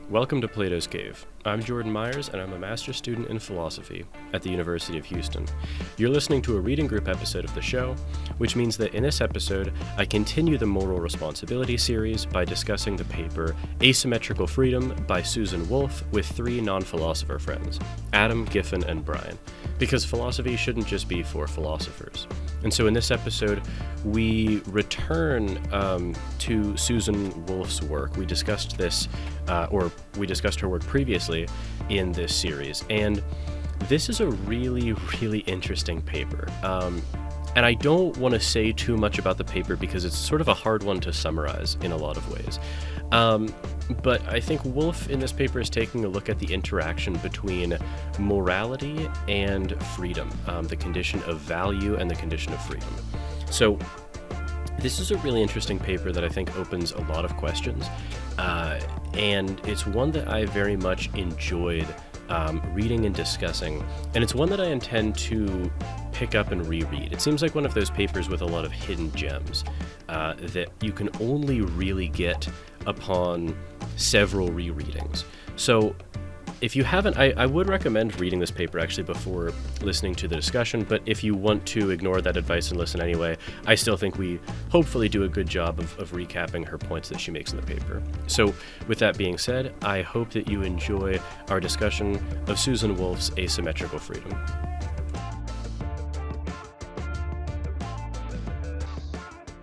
Welcome to Plato's Cave. I'm Jordan Myers, and I'm a master's student in philosophy at the University of Houston. You're listening to a reading group episode of the show, which means that in this episode, I continue the moral responsibility series by discussing the paper Asymmetrical Freedom by Susan Wolf with three non-philosopher friends, Adam, Giffin, and Brian, because philosophy shouldn't just be for philosophers. And so in this episode, we return to Susan Wolf's work. We discussed this, we discussed her work previously in this series. And this is a really, really interesting paper. And I don't want to say too much about the paper because it's sort of a hard one to summarize in a lot of ways. But I think Wolf in this paper is taking a look at the interaction between morality and freedom, the condition of value and the condition of freedom. So this is a really interesting paper that I think opens a lot of questions. And it's one that I very much enjoyed reading and discussing. And it's one that I intend to pick up and reread. It seems like one of those papers with a lot of hidden gems that you can only really get upon several rereadings. So if you haven't, I would recommend reading this paper actually before listening to the discussion, but if you want to ignore that advice and listen anyway, I still think we hopefully do a good job of recapping her points that she makes in the paper. So with that being said, I hope that you enjoy our discussion of Susan Wolf's Asymmetrical Freedom.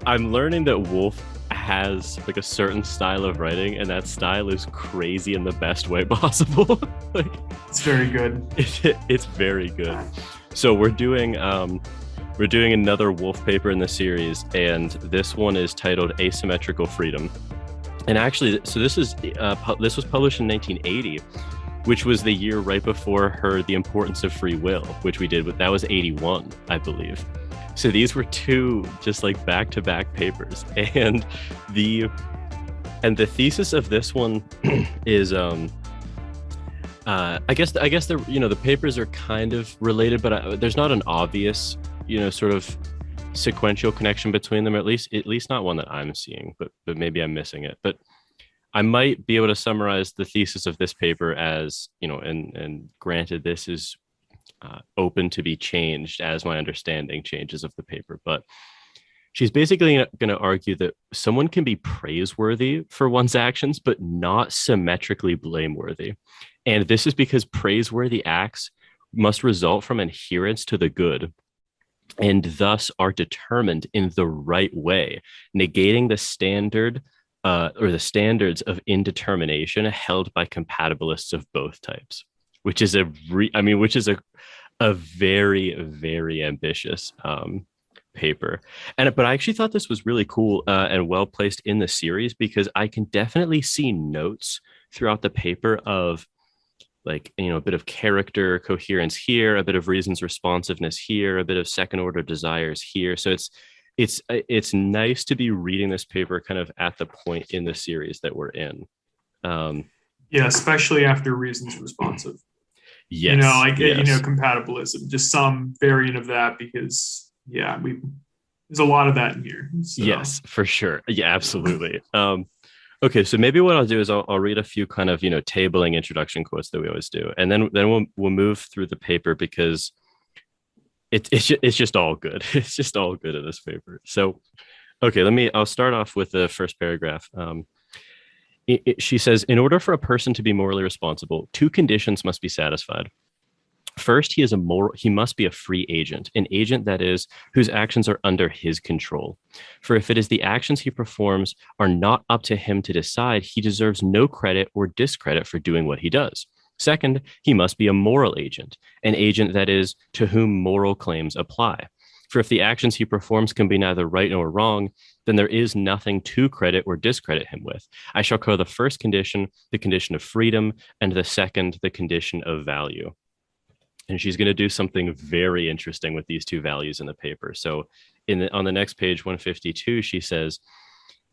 I'm learning that Wolf has like a certain style of writing, and that style is crazy in the best way possible. It's very good. It's very good. So we're doing another Wolf paper in the series, and this one is titled Asymmetrical Freedom. And actually, so this was published in 1980, which was the year right before her The Importance of Free Will, which we did, but that was 81, I believe. So these were two just like back-to-back papers, and the thesis of this one is I guess the papers are kind of related, but there's not an obvious sort of sequential connection between them, at least not one that I'm seeing, but maybe I'm missing it. But I might be able to summarize the thesis of this paper as and granted this is open to be changed as my understanding changes of the paper. But she's basically going to argue that someone can be praiseworthy for one's actions, but not symmetrically blameworthy. And this is because praiseworthy acts must result from adherence to the good and thus are determined in the right way, negating the standard or the standards of indetermination held by compatibilists of both types. Which is a very, very ambitious paper. But I actually thought this was really cool and well placed in the series, because I can definitely see notes throughout the paper of a bit of character coherence here, a bit of reasons responsiveness here, a bit of second order desires here. So it's nice to be reading this paper kind of at the point in the series that we're in. Yeah, especially after reasons responsive. Yes, compatibilism, just some variant of that, because there's a lot of that in here. So. Yes, for sure. Yeah, absolutely. Okay, so maybe what I'll do is I'll read a few kind of tabling introduction quotes that we always do, and then we'll move through the paper, because it's just all good. It's just all good in this paper. So, okay, I'll start off with the first paragraph. She says, in order for a person to be morally responsible, two conditions must be satisfied. First, he must be a free agent, an agent, that is, whose actions are under his control. For if it is the actions he performs are not up to him to decide, he deserves no credit or discredit for doing what he does. Second, he must be a moral agent, an agent, that is, to whom moral claims apply. For if the actions he performs can be neither right nor wrong, then there is nothing to credit or discredit him with. I shall call the first condition the condition of freedom, and the second the condition of value. And she's going to do something very interesting with these two values in the paper. So on the next page, 152, she says,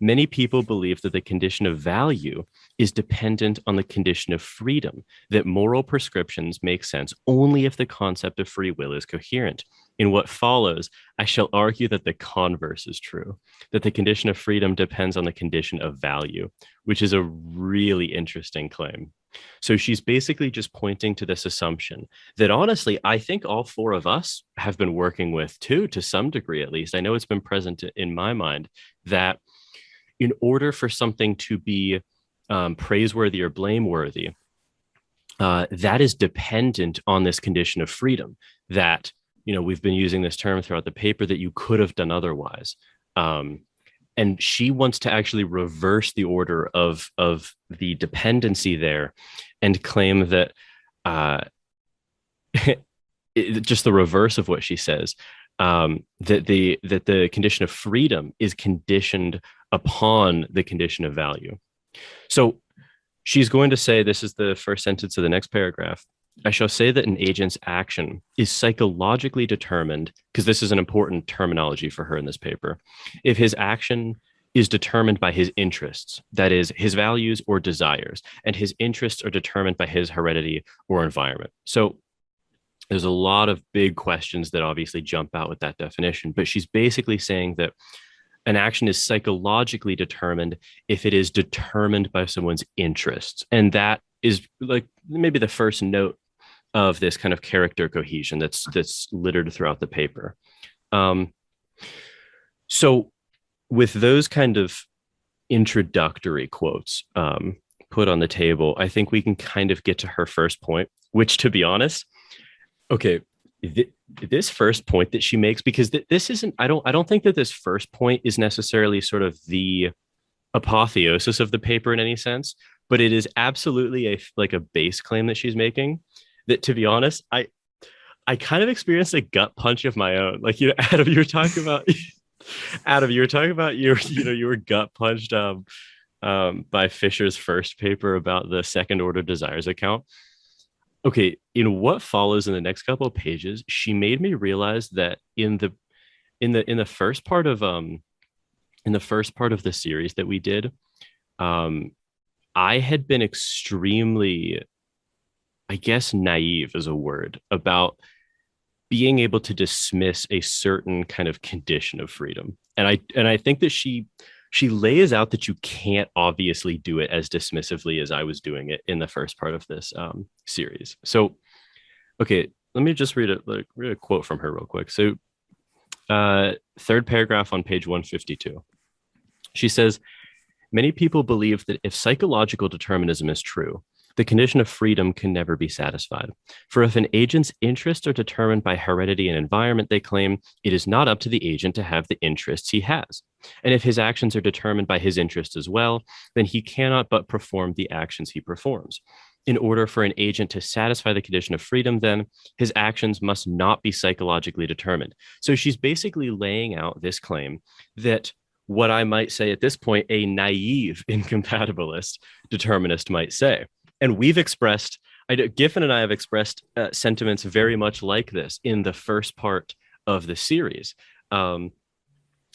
Many people believe that the condition of value is dependent on the condition of freedom, that moral prescriptions make sense only if the concept of free will is coherent. In what follows, I shall argue that the converse is true, that the condition of freedom depends on the condition of value, which is a really interesting claim. So she's basically just pointing to this assumption that honestly, I think all four of us have been working with too, to some degree at least. I know it's been present in my mind that in order for something to be praiseworthy or blameworthy, that is dependent on this condition of freedom that, we've been using this term throughout the paper, that you could have done otherwise. And she wants to actually reverse the order of the dependency there and claim that just the reverse of what she says, that the condition of freedom is conditioned upon the condition of value. So she's going to say, this is the first sentence of the next paragraph, I shall say that an agent's action is psychologically determined, because this is an important terminology for her in this paper, if his action is determined by his interests, that is, his values or desires, and his interests are determined by his heredity or environment. So there's a lot of big questions that obviously jump out with that definition, but she's basically saying that an action is psychologically determined if it is determined by someone's interests. And that is like maybe the first note of this kind of character cohesion that's littered throughout the paper. So with those kind of introductory quotes put on the table, I think we can kind of get to her first point, which, to be honest, okay, this first point that she makes, because this isn't, I don't think that this first point is necessarily sort of the apotheosis of the paper in any sense, but it is absolutely a base claim that she's making that, to be honest, I kind of experienced a gut punch of my own. Like, Adam, you were talking about you were gut punched by Fisher's first paper about the second order desires account. Okay, in what follows in the next couple of pages, she made me realize that in the first part of the series that we did, I had been extremely, I guess, naive is a word, about being able to dismiss a certain kind of condition of freedom. And I think that she lays out that you can't obviously do it as dismissively as I was doing it in the first part of this series. So, okay, let me just read a quote from her real quick. So, third paragraph on page 152. She says, many people believe that if psychological determinism is true, the condition of freedom can never be satisfied. For if an agent's interests are determined by heredity and environment, they claim it is not up to the agent to have the interests he has. And if his actions are determined by his interests as well, then he cannot but perform the actions he performs. In order for an agent to satisfy the condition of freedom, then, his actions must not be psychologically determined. So she's basically laying out this claim that what I might say at this point, a naive incompatibilist determinist might say. And we've expressed, Giffin and I have expressed sentiments very much like this in the first part of the series. And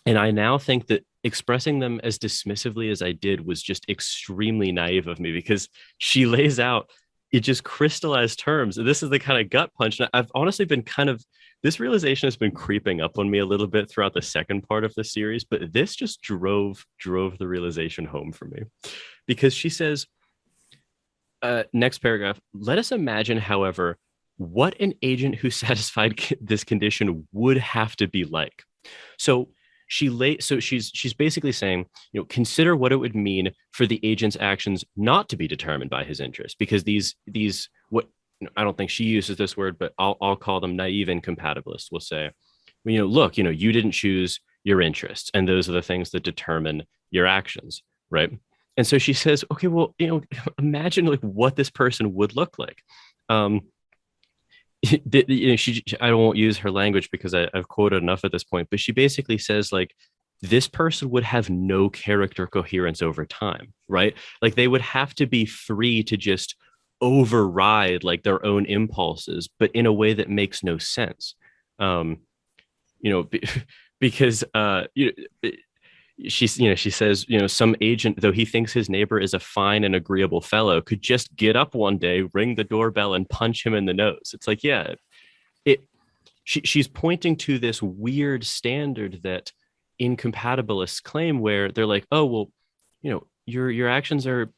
I now think that expressing them as dismissively as I did was just extremely naive of me, because she lays out, it just crystallized terms. And this is the kind of gut punch. And I've honestly been this realization has been creeping up on me a little bit throughout the second part of the series, but this just drove the realization home for me, because she says, next paragraph, let us imagine, however, what an agent who satisfied this condition would have to be like. So she's basically saying, consider what it would mean for the agent's actions not to be determined by his interests, because these what I don't think she uses this word, but I'll call them naive incompatibilists. Will say, look, you didn't choose your interests, and those are the things that determine your actions, right? And so she says, okay, well, imagine like what this person would look like. I won't use her language because I've quoted enough at this point, but she basically says like, this person would have no character coherence over time, right? Like they would have to be free to just override like their own impulses, but in a way that makes no sense. Because she says, some agent, though he thinks his neighbor is a fine and agreeable fellow, could just get up one day, ring the doorbell, and punch him in the nose. It's like, yeah, it. She's pointing to this weird standard that incompatibilists claim, where they're like, oh well, your actions are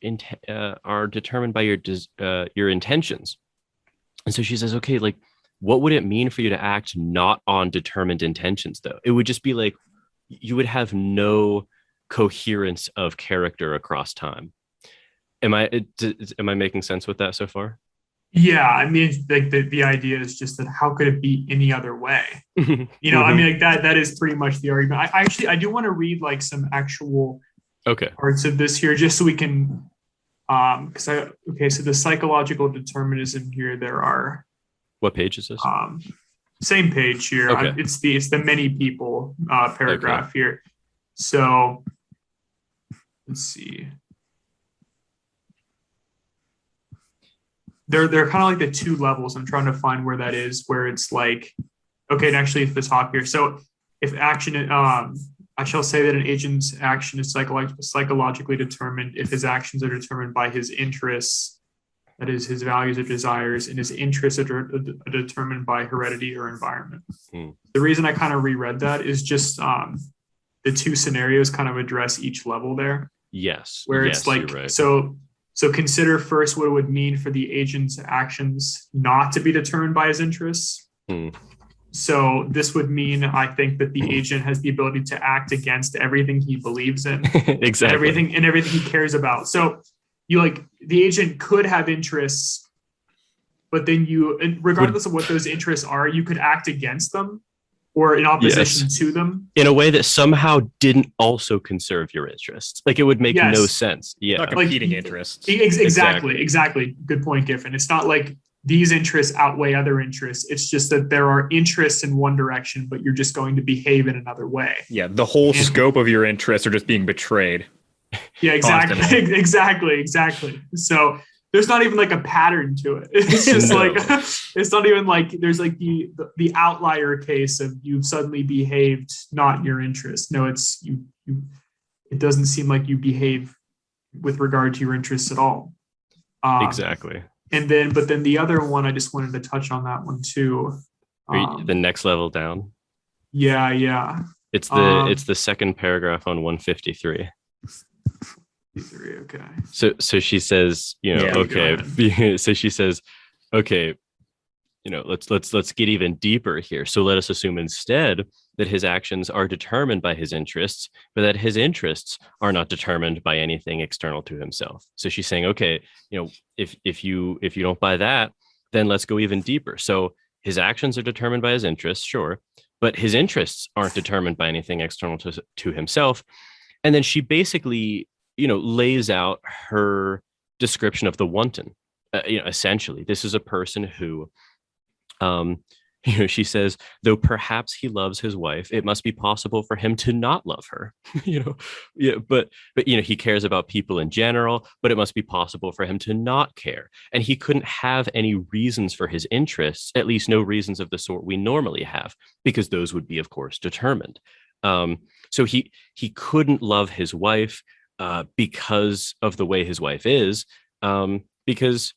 determined by your intentions. And so she says, okay, like, what would it mean for you to act not on determined intentions, though? It would just be like you would have no coherence of character across time. Am I making sense with that so far? Yeah, I mean, like the idea is just that how could it be any other way? I mean, like that is pretty much the argument. I do want to read like some actual Okay. parts of this here, just so we can, so the psychological determinism here, there are, What page is this? same page here. Okay. It's the many people paragraph here. So let's see. They're kind of like the two levels. I'm trying to find where that is, where it's like, okay, and actually at the top here. So if action, I shall say that an agent's action is psychologically determined if his actions are determined by his interests, that is, his values or desires, and his interests are determined by heredity or environment. The reason I kind of reread that is just the two scenarios kind of address each level there. Yes. Where it's like, right. So consider first what it would mean for the agent's actions not to be determined by his interests. So this would mean, I think, that the agent has the ability to act against everything he believes in, exactly, everything he cares about. So the agent could have interests, but then regardless of what those interests are, you could act against them or in opposition to them in a way that somehow didn't also conserve your interests. Like, it would make no sense. Yeah. Not competing interests. Exactly. Good point, Giffin. It's not like these interests outweigh other interests. It's just that there are interests in one direction, but you're just going to behave in another way. Yeah. The whole scope of your interests are just being betrayed. Yeah, exactly. Exactly. So there's not even like a pattern to it. It's just like, it's not even like there's like the outlier case of you've suddenly behaved not in your interest. No, it's you. It doesn't seem like you behave with regard to your interests at all. Exactly. But then the other one, I just wanted to touch on that one too. The next level down. Yeah. It's the second paragraph on 153. Okay. So she says, okay. So she says, okay, let's get even deeper here. So let us assume instead that his actions are determined by his interests, but that his interests are not determined by anything external to himself. So she's saying, okay, if you don't buy that, then let's go even deeper. So his actions are determined by his interests, sure, but his interests aren't determined by anything external to himself. And then she basically, lays out her description of the wanton. Essentially, this is a person who, she says, though perhaps he loves his wife, it must be possible for him to not love her. But he cares about people in general, but it must be possible for him to not care. And he couldn't have any reasons for his interests, at least no reasons of the sort we normally have, because those would be, of course, determined. So he couldn't love his wife because of the way his wife is, because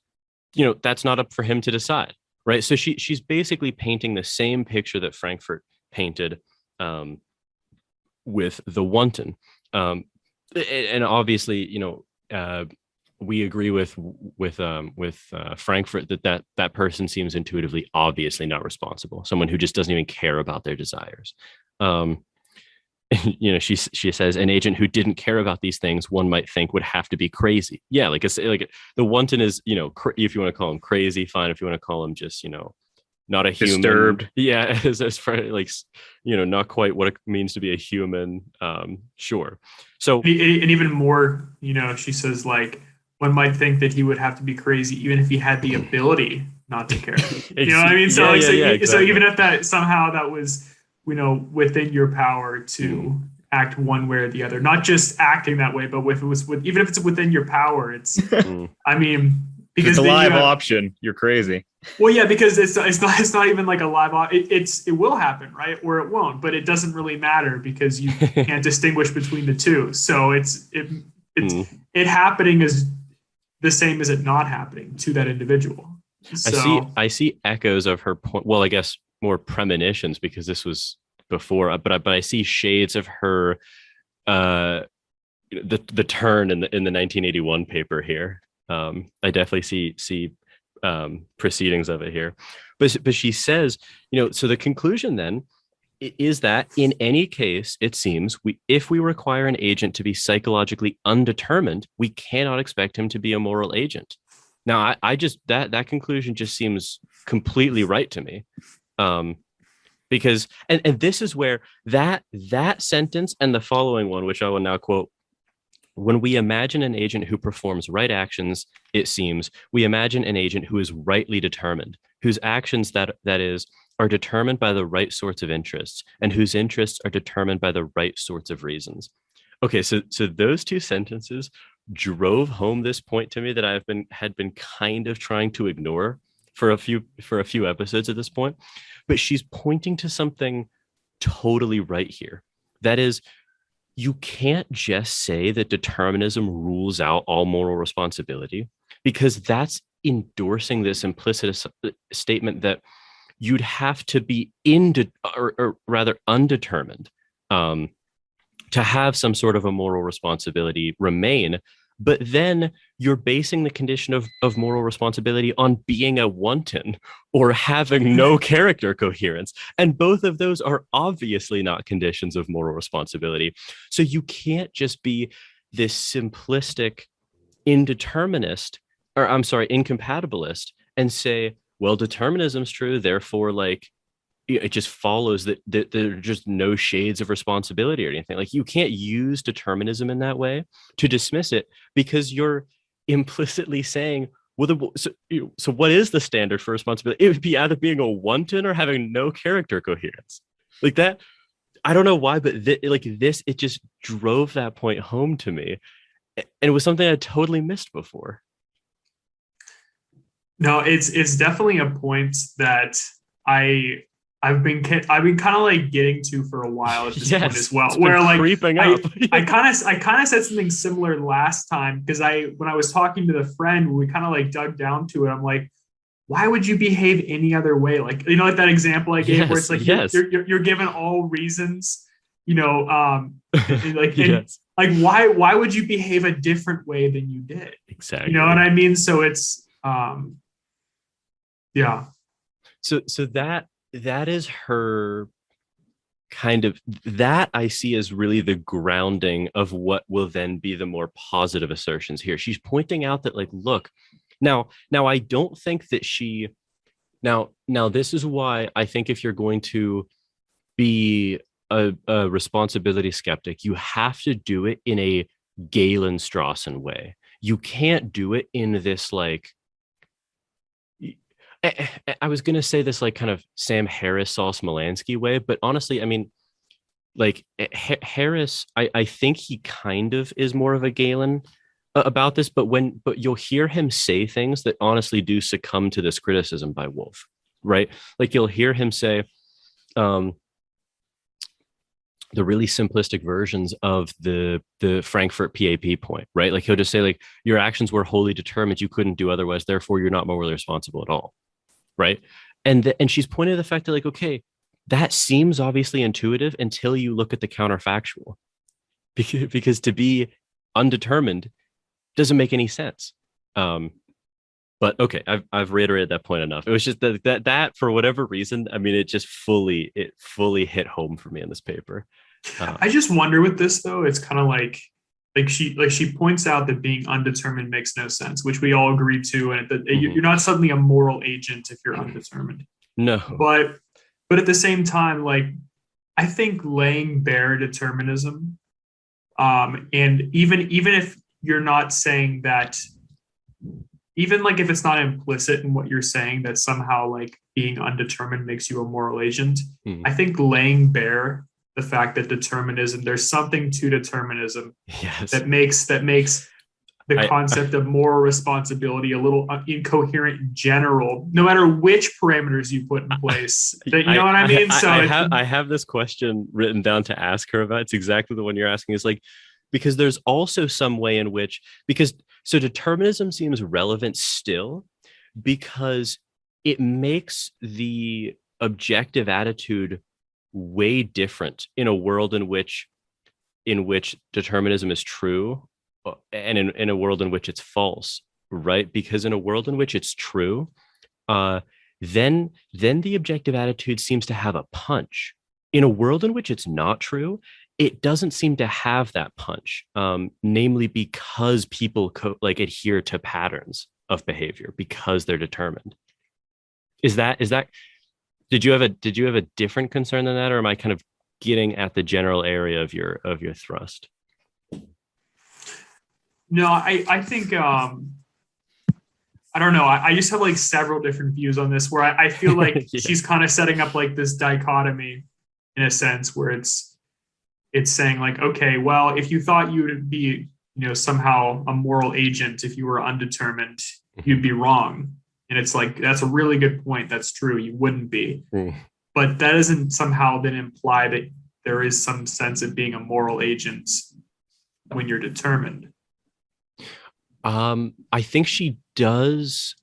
that's not up for him to decide, right? So she's basically painting the same picture that Frankfurt painted with the wanton, and obviously we agree with Frankfurt that person seems intuitively obviously not responsible, someone who just doesn't even care about their desires. She says an agent who didn't care about these things, one might think, would have to be crazy. Yeah, like the wanton is, if you want to call him crazy, fine. If you want to call him just, not a human, disturbed. Yeah, as far like, not quite what it means to be a human. Sure. So and even more, she says like one might think that he would have to be crazy even if he had the ability not to care. You know what I mean? So exactly. So even if that somehow that was within your power to act one way or the other, not just acting that way, but even if it's within your power, it's, I mean, It's a live you have, option. You're crazy. well, yeah, because it's not even like a live it will happen, right? Or it won't, but it doesn't really matter because you can't distinguish between the two. So it happening is the same as it not happening to that individual. So I see echoes of her point. Well, I guess more premonitions because this was before, but I see shades of her the turn in the 1981 paper here. I definitely see proceedings of it here, but she says, so the conclusion then is that in any case, it seems if we require an agent to be psychologically undetermined, we cannot expect him to be a moral agent. Now, I just that conclusion just seems completely right to me. Because and this is where that sentence and the following one, which I will now quote: when we imagine an agent who performs right actions, it seems we imagine an agent who is rightly determined, whose actions that is are determined by the right sorts of interests, and whose interests are determined by the right sorts of reasons. Okay, so those two sentences drove home this point to me that had been kind of trying to ignore for a few episodes at this point. But she's pointing to something totally right here. That is, you can't just say that determinism rules out all moral responsibility, because that's endorsing this implicit statement that you'd have to be or rather undetermined to have some sort of a moral responsibility remain. But then you're basing the condition of moral responsibility on being a wanton or having no character coherence. And both of those are obviously not conditions of moral responsibility. So you can't just be this simplistic incompatibilist and say, well, determinism's true, therefore, like, it just follows that there are just no shades of responsibility or anything. Like, you can't use determinism in that way to dismiss it, because you're implicitly saying, well, so what is the standard for responsibility? It would be either being a wanton or having no character coherence. Like that, I don't know why, but it just drove that point home to me. And it was something I totally missed before. No, it's definitely a point that I've been kind of like getting to for a while at this point as well, where like creeping up. I kind of said something similar last time, because when I was talking to the friend, we kind of like dug down to it. I'm like, why would you behave any other way? Like, like that example I gave, where it's like you're given all reasons, like yes. like why would you behave a different way than you did? Exactly. You know what I mean? So it's yeah. So that is her kind of, that I see as really the grounding of what will then be the more positive assertions here. She's pointing out that, like, look, now I don't think that now this is why I think if you're going to be a responsibility skeptic, you have to do it in a Galen Strawson way. You can't do it in this, like, I was going to say this like kind of Sam Harris, Saul Smolansky way, but honestly, I mean, like Harris, I think he kind of is more of a Galen about this, but you'll hear him say things that honestly do succumb to this criticism by Wolff, right? Like, you'll hear him say the really simplistic versions of the Frankfurt PAP point, right? Like, he'll just say, like, your actions were wholly determined, you couldn't do otherwise, therefore you're not morally responsible at all. Right. And she's pointing to the fact that, like, okay, that seems obviously intuitive until you look at the counterfactual, because to be undetermined doesn't make any sense. But okay, I've reiterated that point enough. It was just that for whatever reason, I mean, it fully hit home for me in this paper. I just wonder with this though, it's kind of like she points out that being undetermined makes no sense, which we all agree to, and that you're not suddenly a moral agent if you're undetermined. No, but at the same time, like, I think laying bare determinism, and even if you're not saying that, even like if it's not implicit in what you're saying that somehow like being undetermined makes you a moral agent, I think laying bare the fact that determinism, there's something to determinism yes, that makes the concept of moral responsibility a little incoherent in general, no matter which parameters you put in place. You know what I mean? I have this question written down to ask her about. It's exactly the one you're asking. Is like, because there's also some way in which, so determinism seems relevant still because it makes the objective attitude way different in a world in which determinism is true, and in a world in which it's false, right? Because in a world in which it's true, then the objective attitude seems to have a punch. In a world in which it's not true, it doesn't seem to have that punch, namely because people adhere to patterns of behavior because they're determined. Is that did you have a different concern than that, or am I kind of getting at the general area of your thrust? No, I think I don't know. I just have like several different views on this where I feel like Yeah. she's kind of setting up like this dichotomy in a sense where it's saying like, okay, well, if you thought you would be, somehow a moral agent if you were undetermined, you'd be wrong. And it's like, that's a really good point. That's true. You wouldn't be. But that doesn't somehow then imply that there is some sense of being a moral agent when you're determined. I think she does.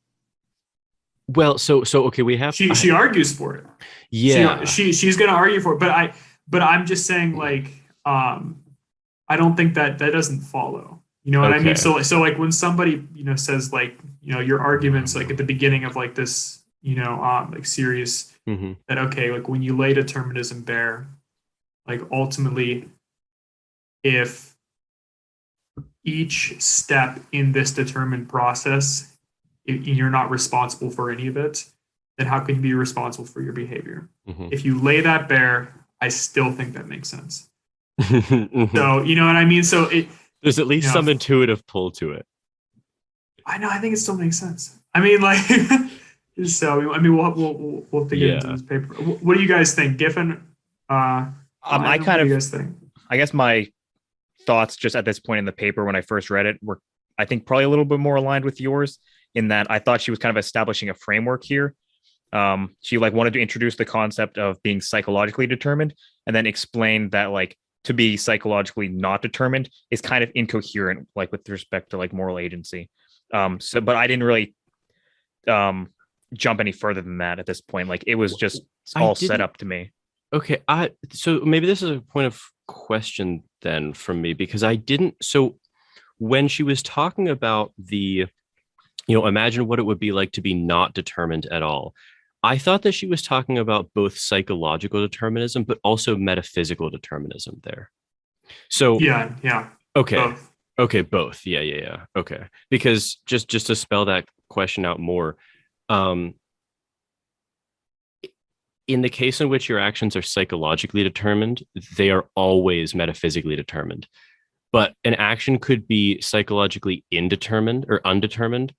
Well, so okay, we have. She argues for it. Yeah, she's going to argue for it, but I'm just saying like I don't think that doesn't follow. You know what I mean? So like when somebody says like your arguments like at the beginning of like this like series that okay, like when you lay determinism bare, like ultimately if each step in this determined process, you're not responsible for any of it, then how can you be responsible for your behavior? If you lay that bare, I still think that makes sense. So, you know what I mean? So there's at least some intuitive pull to it. I know. I think it still makes sense. I mean, like, so, I mean, we'll have to get into this paper. What do you guys think? Giffin? I guess my thoughts just at this point in the paper when I first read it were, I think, probably a little bit more aligned with yours in that I thought she was kind of establishing a framework here. She like wanted to introduce the concept of being psychologically determined and then explain that like to be psychologically not determined is kind of incoherent, like with respect to like moral agency. But I didn't really jump any further than that at this point. Like it was just all set up to me. Okay, so maybe this is a point of question then from me because I didn't. So when she was talking about the, imagine what it would be like to be not determined at all. I thought that she was talking about both psychological determinism, but also metaphysical determinism there. So yeah. Okay. Both. Okay, both. Yeah. Okay. Because just to spell that question out more, in the case in which your actions are psychologically determined, they are always metaphysically determined. But an action could be psychologically indeterminate or undetermined,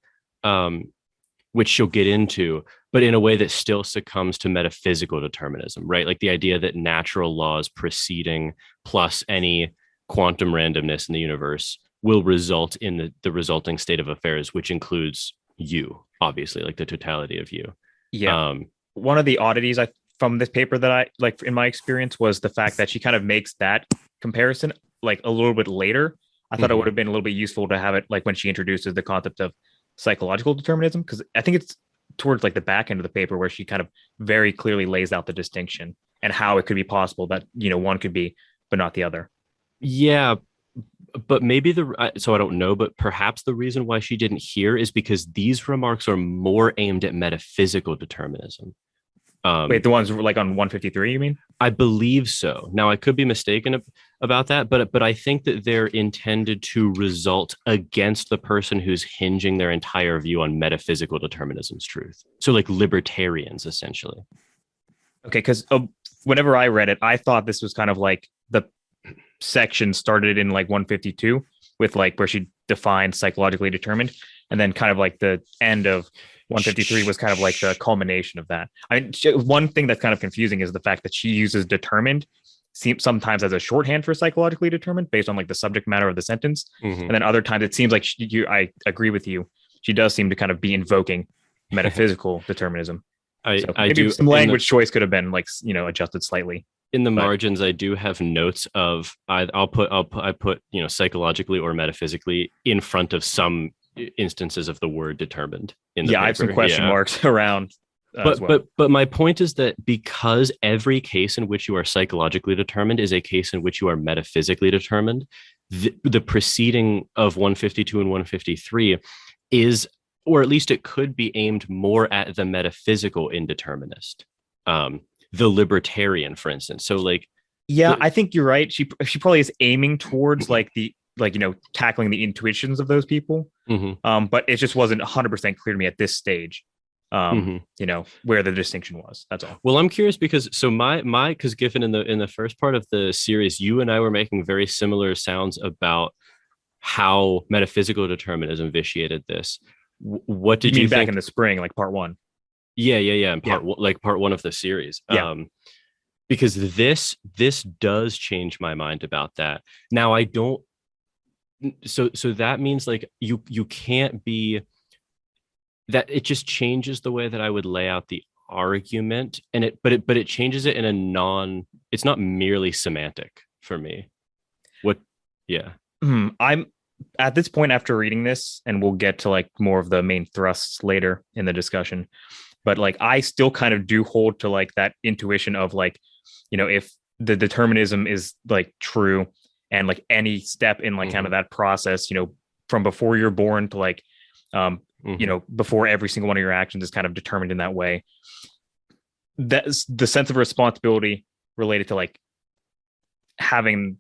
which she'll get into, but in a way that still succumbs to metaphysical determinism, right? Like the idea that natural laws preceding plus any quantum randomness in the universe will result in the resulting state of affairs, which includes you, obviously, like the totality of you. Yeah. One of the oddities from this paper that I like in my experience was the fact that she kind of makes that comparison like a little bit later. I thought it would have been a little bit useful to have it like when she introduces the concept of psychological determinism, because I think it's towards like the back end of the paper where she kind of very clearly lays out the distinction and how it could be possible that one could be but not the other. Yeah, but maybe so I don't know, but perhaps the reason why she didn't hear is because these remarks are more aimed at metaphysical determinism. Wait, the ones like on 153, you mean? I believe so. Now I could be mistaken about that, but I think that they're intended to result against the person who's hinging their entire view on metaphysical determinism's truth. So like libertarians, essentially. Okay, because whenever I read it, I thought this was kind of like the section started in like 152 with like where she defined psychologically determined, and then kind of like the end of 153 was kind of like the culmination of that. I mean, one thing that's kind of confusing is the fact that she uses determined sometimes as a shorthand for psychologically determined based on like the subject matter of the sentence. Mm-hmm. And then other times it seems like I agree with you. She does seem to kind of be invoking metaphysical determinism. I maybe do some language choice could have been like, adjusted slightly. In the margins, I do have notes of I put psychologically or metaphysically in front of some instances of the word determined in the paper. I have some question marks around. But my point is that because every case in which you are psychologically determined is a case in which you are metaphysically determined, the proceeding of 152 and 153 is, or at least it could be aimed more at the metaphysical indeterminist, the libertarian, for instance. So like, I think you're right. She probably is aiming towards tackling the intuitions of those people. Mm-hmm. But it just wasn't 100% clear to me at this stage. Where the distinction was. That's all. Well, I'm curious because because Giffin in the first part of the series, you and I were making very similar sounds about how metaphysical determinism vitiated this. What did you think back in the spring, like part one? Yeah. And part one of the series. Yeah. Because this does change my mind about that. Now I don't. So that means like you can't be. That it just changes the way that I would lay out the argument, but it changes it in a it's not merely semantic for me. I'm at this point after reading this, and we'll get to like more of the main thrusts later in the discussion, but like I still kind of do hold to like that intuition of like, if the determinism is like true, and like any step in like kind of that process, from before you're born to like before every single one of your actions is kind of determined in that way. That's the sense of responsibility related to like having,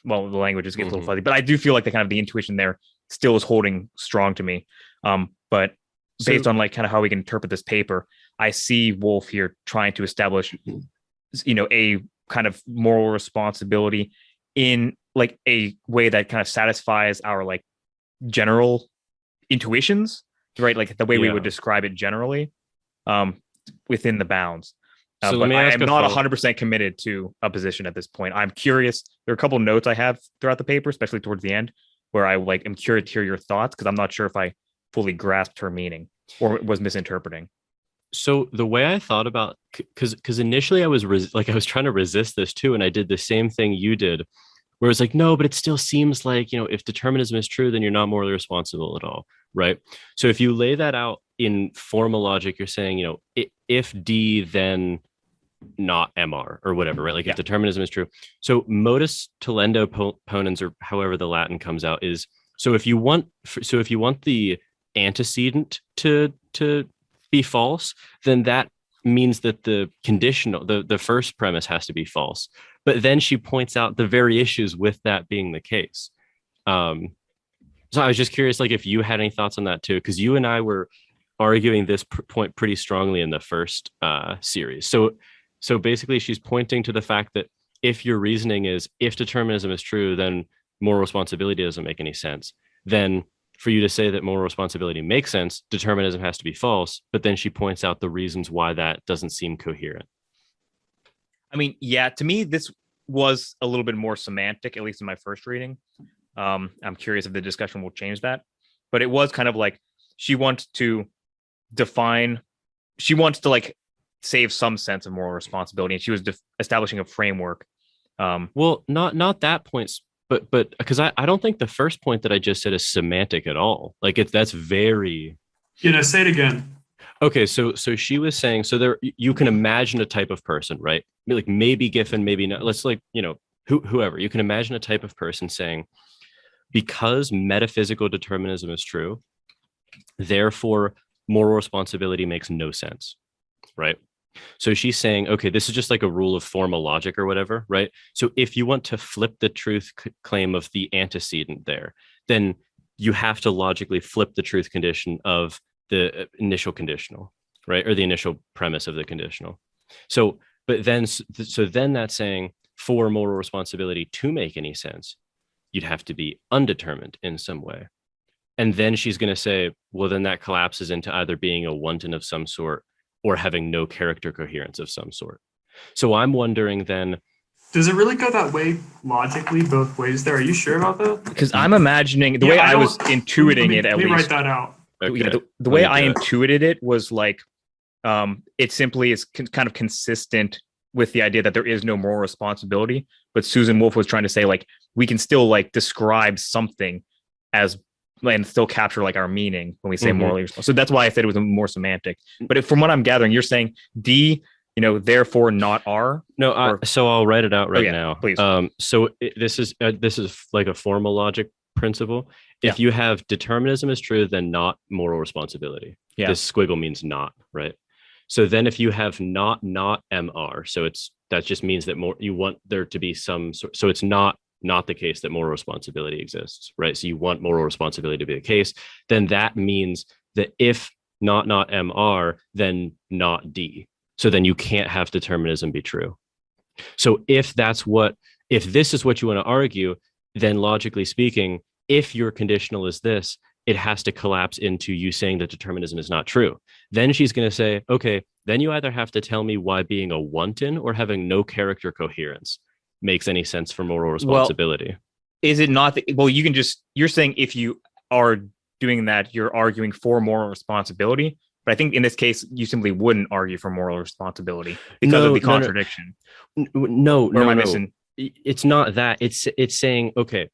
well, the language just gets a little fuzzy, but I do feel like the intuition there still is holding strong to me. But based on like kind of how we can interpret this paper, I see Wolf here trying to establish, a kind of moral responsibility in like a way that kind of satisfies our like general intuitions, right? Like the way we would describe it generally, within the bounds. So but I am not 100% committed to a position at this point. I'm curious. There are a couple of notes I have throughout the paper, especially towards the end, where I like am curious to hear your thoughts, because I'm not sure if I fully grasped her meaning or was misinterpreting. So the way I thought about, because initially I was I was trying to resist this too, and I did the same thing you did, where it's like, no, but it still seems like, if determinism is true, then you're not morally responsible at all, right? So if you lay that out in formal logic, you're saying, if D, then not MR or whatever, right? Like if determinism is true. So modus tollendo ponens, or however the Latin comes out, is, so if you want the antecedent to be false, then that means that the conditional, the first premise has to be false. But then she points out the very issues with that being the case. So I was just curious, like, if you had any thoughts on that too, because you and I were arguing this point pretty strongly in the first series. So basically, she's pointing to the fact that if your reasoning is, if determinism is true, then moral responsibility doesn't make any sense. Then for you to say that moral responsibility makes sense, determinism has to be false. But then she points out the reasons why that doesn't seem coherent. I mean, to me, this was a little bit more semantic, at least in my first reading. I'm curious if the discussion will change that. But it was kind of like she wants to like save some sense of moral responsibility, and she was establishing a framework. Well, not that point, but because I don't think the first point that I just said is semantic at all. Like that's very. Say it again. Okay, so she was saying, so there you can imagine a type of person, right? Like maybe Giffin, maybe not. Let's like, whoever. You can imagine a type of person saying, because metaphysical determinism is true, therefore moral responsibility makes no sense, right? So she's saying, okay, this is just like a rule of formal logic or whatever, right? So if you want to flip the truth claim of the antecedent there, then you have to logically flip the truth condition of the initial conditional, right? Or the initial premise of the conditional. So then that's saying, for moral responsibility to make any sense, you'd have to be undetermined in some way. And then she's going to say, well, then that collapses into either being a wanton of some sort or having no character coherence of some sort. So I'm wondering then, Does it really go that way logically both ways there? Are you sure about that? Because I'm imagining the way I was intuiting it, at let me least. Write that out. okay, Yeah, the way I intuited it was like, it simply is kind of consistent with the idea that there is no moral responsibility. But Susan Wolf was trying to say, like, we can still like describe something as and still capture like our meaning when we say morally responsible. So that's why I said it was more semantic. But from what I'm gathering, you're saying D, therefore not R. No, so I'll write it out now. Please. So this is like a formal logic principle. If you have determinism is true, then not moral responsibility. Yeah. This squiggle means not, right? So then if you have not MR, so that just means that you want there to be some sort, so it's not the case that moral responsibility exists, right? So you want moral responsibility to be the case, then that means that if not MR, then not D. So then you can't have determinism be true. So if this is what you want to argue, then logically speaking, if your conditional is this, it has to collapse into you saying that determinism is not true. Then she's going to say, okay, then you either have to tell me why being a wanton or having no character coherence makes any sense for moral responsibility. Well, is it not? You're saying if you are doing that, you're arguing for moral responsibility. But I think in this case, you simply wouldn't argue for moral responsibility because of the contradiction. No. Or am I missing? It's not that. It's saying, okay,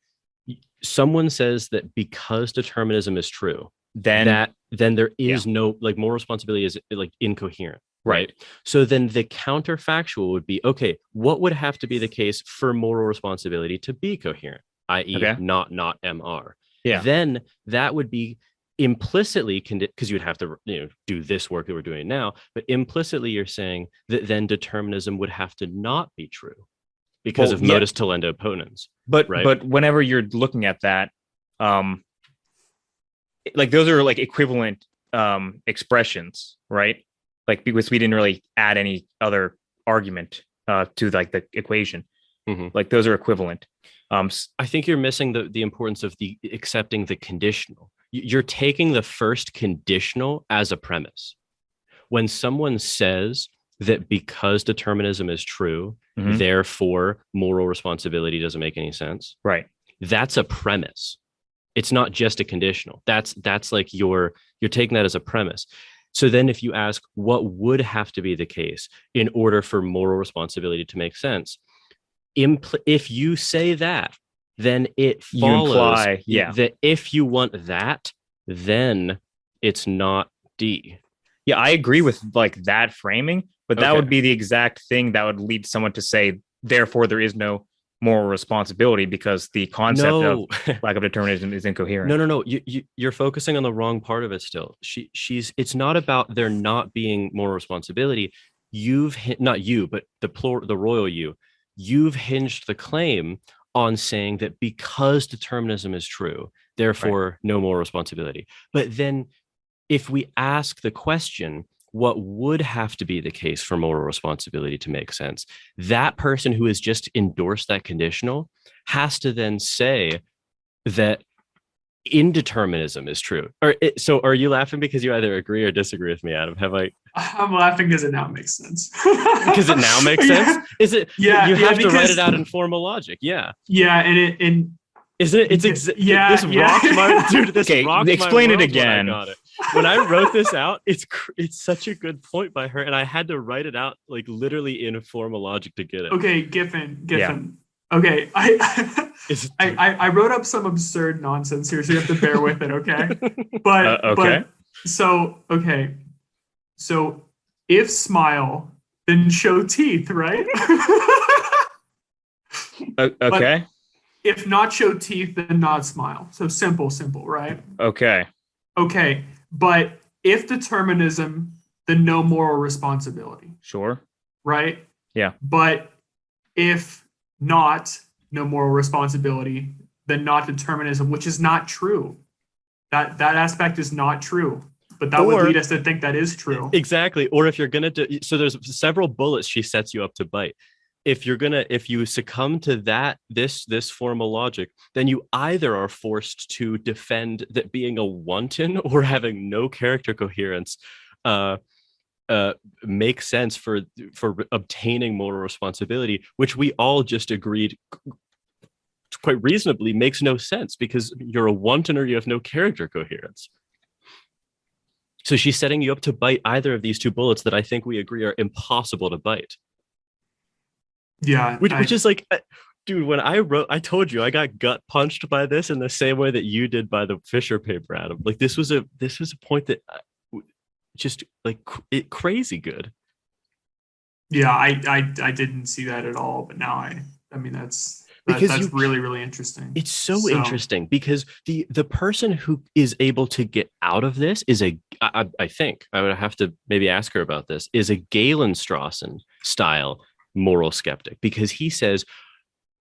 someone says that because determinism is true, then there is no, like, moral responsibility is like incoherent. Right. So then the counterfactual would be, okay, what would have to be the case for moral responsibility to be coherent, i.e. not MR? Yeah. Then that would be implicitly, because you'd have to do this work that we're doing now, but implicitly you're saying that then determinism would have to not be true because of modus tollendo ponens. But whenever you're looking at that, like those are like equivalent expressions, right? Like, because we didn't really add any other argument to like the equation. Like those are equivalent. I think you're missing the importance of the accepting the conditional. You're taking the first conditional as a premise. When someone says that because determinism is true, therefore moral responsibility doesn't make any sense. Right. That's a premise. It's not just a conditional. That's like you're taking that as a premise. So then if you ask what would have to be the case in order for moral responsibility to make sense, if you say that, then it follows that if you want that, then it's not D. Yeah, I agree with like that framing, but that would be the exact thing that would lead someone to say, therefore, there is no moral responsibility because the concept of lack of determinism is incoherent. No. You're focusing on the wrong part of it still. It's not about there not being moral responsibility. Not you, but the royal you've hinged the claim on saying that because determinism is true, therefore no moral responsibility. But then if we ask the question, what would have to be the case for moral responsibility to make sense, that person who has just endorsed that conditional has to then say that indeterminism is true. So are you laughing because you either agree or disagree with me, Adam? I'm laughing because it now makes sense. Because it now makes sense? Is it? Yeah. You have to write it out in formal logic. Yeah. Yeah, and isn't it? This rocked my dude. This rocked explain my it again. When I got it. When I wrote this out, it's such a good point by her, and I had to write it out like literally in formal logic to get it. Okay, Giffin. Yeah. Okay, I wrote up some absurd nonsense here, so you have to bear with it, okay? But so if smile, then show teeth, right? Okay. But if not show teeth, then not smile. So simple, right? Okay. But if determinism, then no moral responsibility. Sure. Right? Yeah. But if not no moral responsibility, then not determinism, which is not true. That aspect is not true. But that would lead us to think that is true. Exactly. Or if you're gonna so there's several bullets she sets you up to bite. If you succumb to this formal logic, then you either are forced to defend that being a wanton or having no character coherence make sense for obtaining moral responsibility, which we all just agreed quite reasonably makes no sense because you're a wanton or you have no character coherence. So she's setting you up to bite either of these two bullets that I think we agree are impossible to bite. Yeah. Which is like, dude, when I told you I got gut punched by this in the same way that you did by the Fisher paper, Adam. Like this was a point that just like crazy good. Yeah, I didn't see that at all, but now I mean that's really, really interesting. It's so interesting because the person who is able to get out of this is I think I would have to maybe ask her about this, is a Galen Strawson style moral skeptic, because he says,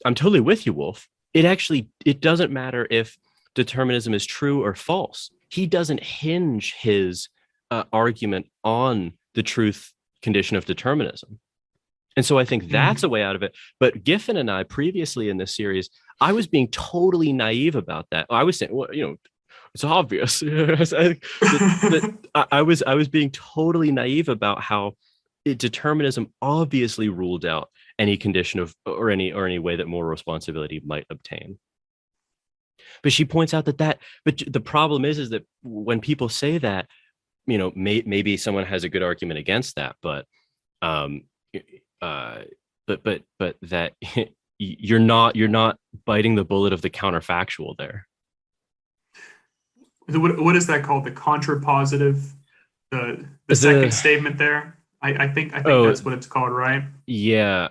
I'm totally with you, Wolf. It doesn't matter if determinism is true or false. He doesn't hinge his argument on the truth condition of determinism. And so I think that's a way out of it. But Giffin and I previously in this series, I was being totally naive about that. I was saying, well, it's obvious. I was being totally naive about how determinism obviously ruled out any condition of or any way that moral responsibility might obtain. But she points out but the problem is that when people say that, maybe someone has a good argument against that, but that you're not biting the bullet of the counterfactual there. What is that called? The contrapositive, the second statement there. I think that's what it's called, right? Yeah.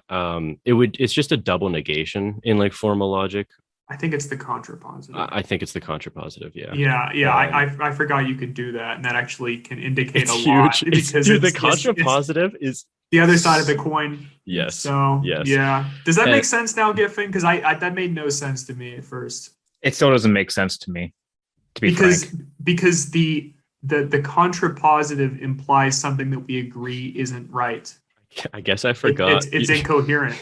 It's just a double negation in like formal logic. I think it's the contrapositive. I think it's the contrapositive. Yeah. Yeah. I forgot you could do that, and that actually can indicate a huge. lot because the contrapositive is the other side of the coin. Yes. So yes. Yeah. Does that make sense now, Giffin? Because that made no sense to me at first. It still doesn't make sense to me, to be frank. Because the contrapositive implies something that we agree isn't right. I guess I forgot. It's incoherent.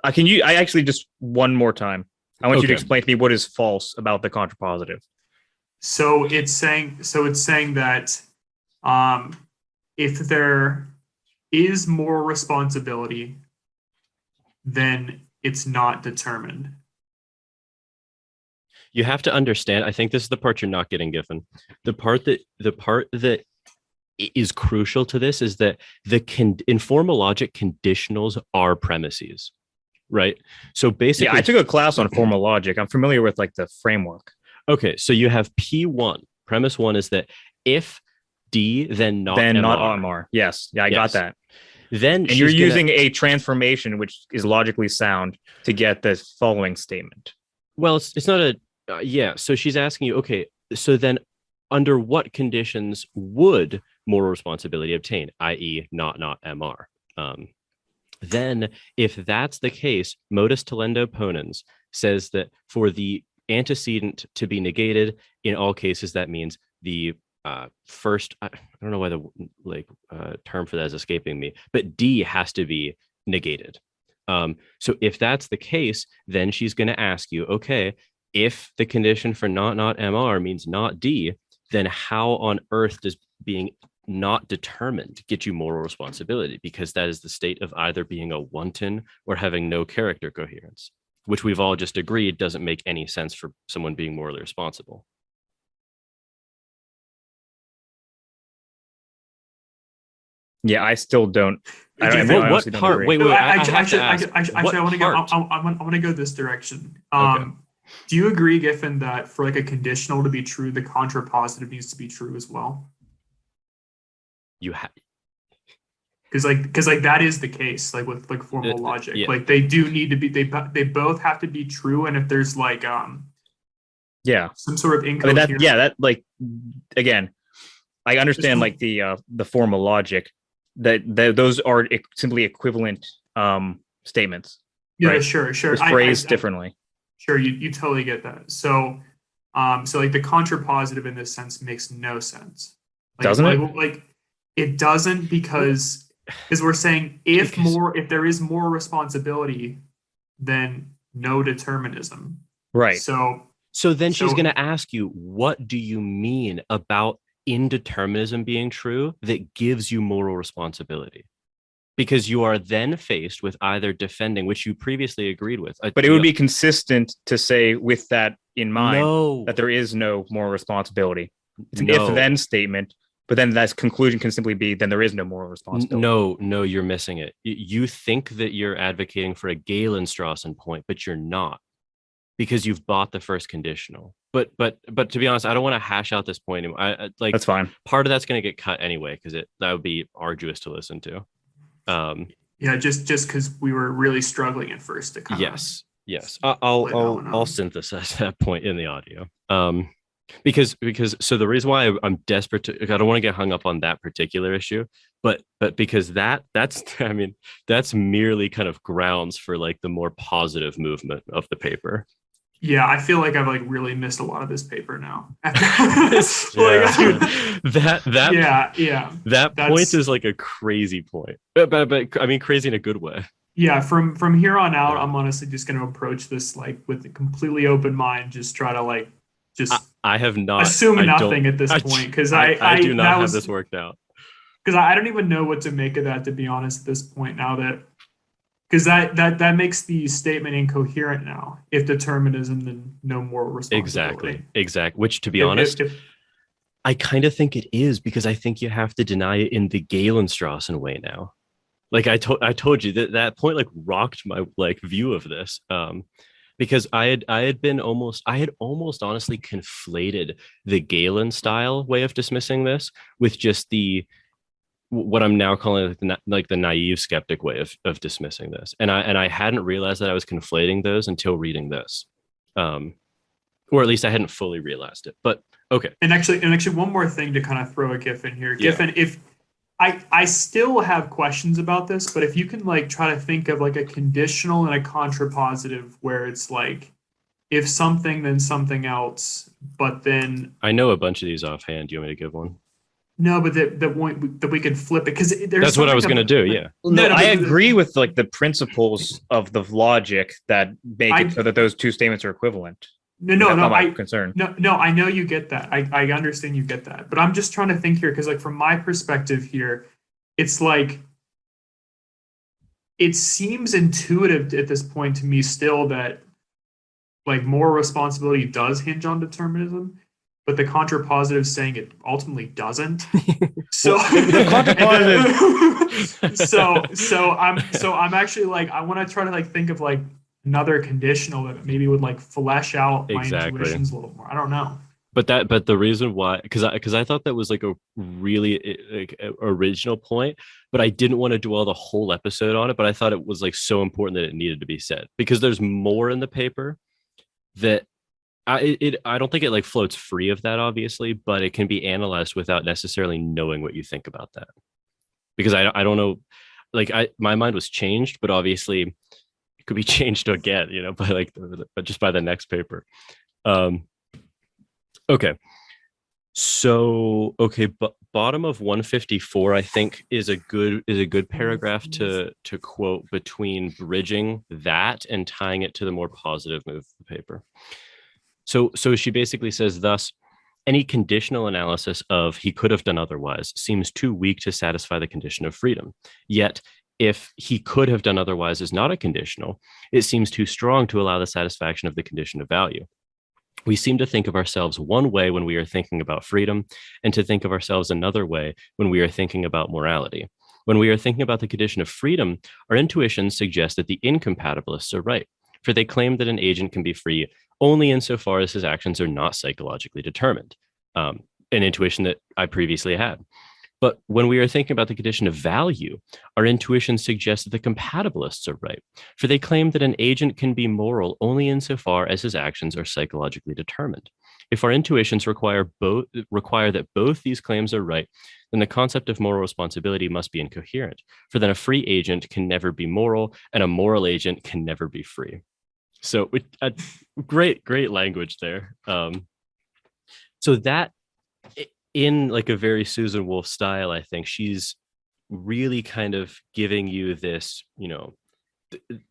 I actually just one more time. I want you to explain to me what is false about the contrapositive. So it's saying that if there is moral responsibility, then it's not determined. You have to understand. I think this is the part you're not getting, Giffin. The part that is crucial to this is that in formal logic, conditionals are premises, right? So basically, I took a class on formal logic. I'm familiar with like the framework. Okay, so you have P1. Premise one is that if D, then not MR. Yes, I got that. Then you're using a transformation which is logically sound to get the following statement. Well, it's not a so she's asking you, okay, so then under what conditions would moral responsibility obtain, i.e. not MR? Then if that's the case, modus tollendo ponens says that for the antecedent to be negated, in all cases, that means the first, I don't know why the term for that is escaping me, but D has to be negated. So if that's the case, then she's going to ask you, okay, if the condition for not MR means not D, then how on earth does being not determined get you moral responsibility? Because that is the state of either being a wanton or having no character coherence, which we've all just agreed doesn't make any sense for someone being morally responsible. Yeah, I still don't. What part? Wait. I want to go this direction. Okay. Do you agree, Giffin, that for like a conditional to be true, the contrapositive needs to be true as well? You have, because that is the case, like with like formal logic. Yeah. Like they do need to be. They both have to be true, and if there's like some sort of incoherence. That like again, I understand like the formal logic. That those are simply equivalent statements. Yeah, right? Sure. It's phrased differently. Sure, you totally get that. So like the contrapositive in this sense makes no sense. Like, doesn't it? Like it doesn't because we're saying if there is more responsibility, then no determinism. Right. So then she's going to ask you, what do you mean about indeterminism being true that gives you moral responsibility, because you are then faced with either defending, which you previously agreed with. But it would be consistent to say, with that in mind, No, that there is no moral responsibility. It's an no. if-then statement, but then that conclusion can simply be, then there is no moral responsibility. No, you're missing it. You think that you're advocating for a Galen-Strawson point, but you're not, because you've bought the first conditional. But to be honest, I don't want to hash out this point anymore. Like, that's fine. Part of that's going to get cut anyway, because that would be arduous to listen to. Yeah, just because we were really struggling at first to kind yes. I'll synthesize that point in the audio. Because so the reason why I'm desperate to, I don't want to get hung up on that particular issue, but because that's I mean, that's merely kind of grounds for like the more positive movement of the paper. Yeah, I feel like I've like really missed a lot of this paper now. That point is like a crazy point, but I mean crazy in a good way. Yeah, from here on out, I'm honestly just going to approach this like with a completely open mind. Just try to like I have not assume nothing at this point, because I do not have this worked out. Because I don't even know what to make of that, to be honest, at this point now, that because that makes the statement incoherent now. If determinism, then no moral responsibility. Exactly. Which, to be honest, I kind of think it is, because I think you have to deny it in the Galen-Strawson way now. Like I told you that point like rocked my like view of this. Because I had almost honestly conflated the Galen style way of dismissing this with just what I'm now calling like the naive skeptic way of dismissing this, and I hadn't realized that I was conflating those until reading this, or at least I hadn't fully realized it. But okay. And actually, one more thing to kind of throw a Giffin here. Giffin, if I still have questions about this, but if you can like try to think of like a conditional and a contrapositive where it's like, if something, then something else, but then I know a bunch of these offhand. Do you want me to give one? No, but that we could flip it, because that's what I was going to do. Yeah. No, I agree with like the principles of the logic that make it so that those two statements are equivalent. No, concern. No, I know you get that. I understand you get that, but I'm just trying to think here, because like from my perspective here, it's like it seems intuitive at this point to me still that like moral responsibility does hinge on determinism, but the contrapositive saying it ultimately doesn't. So the contrapositive. so I'm actually like, I want to try to like think of like another conditional that maybe would like flesh out my intuitions a little more. I don't know. But the reason why, because I thought that was like a really like original point, but I didn't want to dwell the whole episode on it. But I thought it was like so important that it needed to be said, because there's more in the paper that I don't think it like floats free of that, obviously, but it can be analyzed without necessarily knowing what you think about that. Because I don't know, like my mind was changed, but obviously it could be changed again, you know, but just by the next paper. Okay. So, bottom of 154, I think is a good paragraph to quote, between bridging that and tying it to the more positive move of the paper. So she basically says, thus, any conditional analysis of he could have done otherwise seems too weak to satisfy the condition of freedom. Yet, if he could have done otherwise is not a conditional, it seems too strong to allow the satisfaction of the condition of value. We seem to think of ourselves one way when we are thinking about freedom, and to think of ourselves another way when we are thinking about morality. When we are thinking about the condition of freedom, our intuitions suggest that the incompatibilists are right, for they claim that an agent can be free only insofar as his actions are not psychologically determined, an intuition that I previously had. But when we are thinking about the condition of value, our intuition suggests that the compatibilists are right, for they claim that an agent can be moral only insofar as his actions are psychologically determined. If our intuitions require that both these claims are right, then the concept of moral responsibility must be incoherent, for then a free agent can never be moral, and a moral agent can never be free. So great language there. So that, in like a very Susan Wolf style, I think she's really kind of giving you this, you know,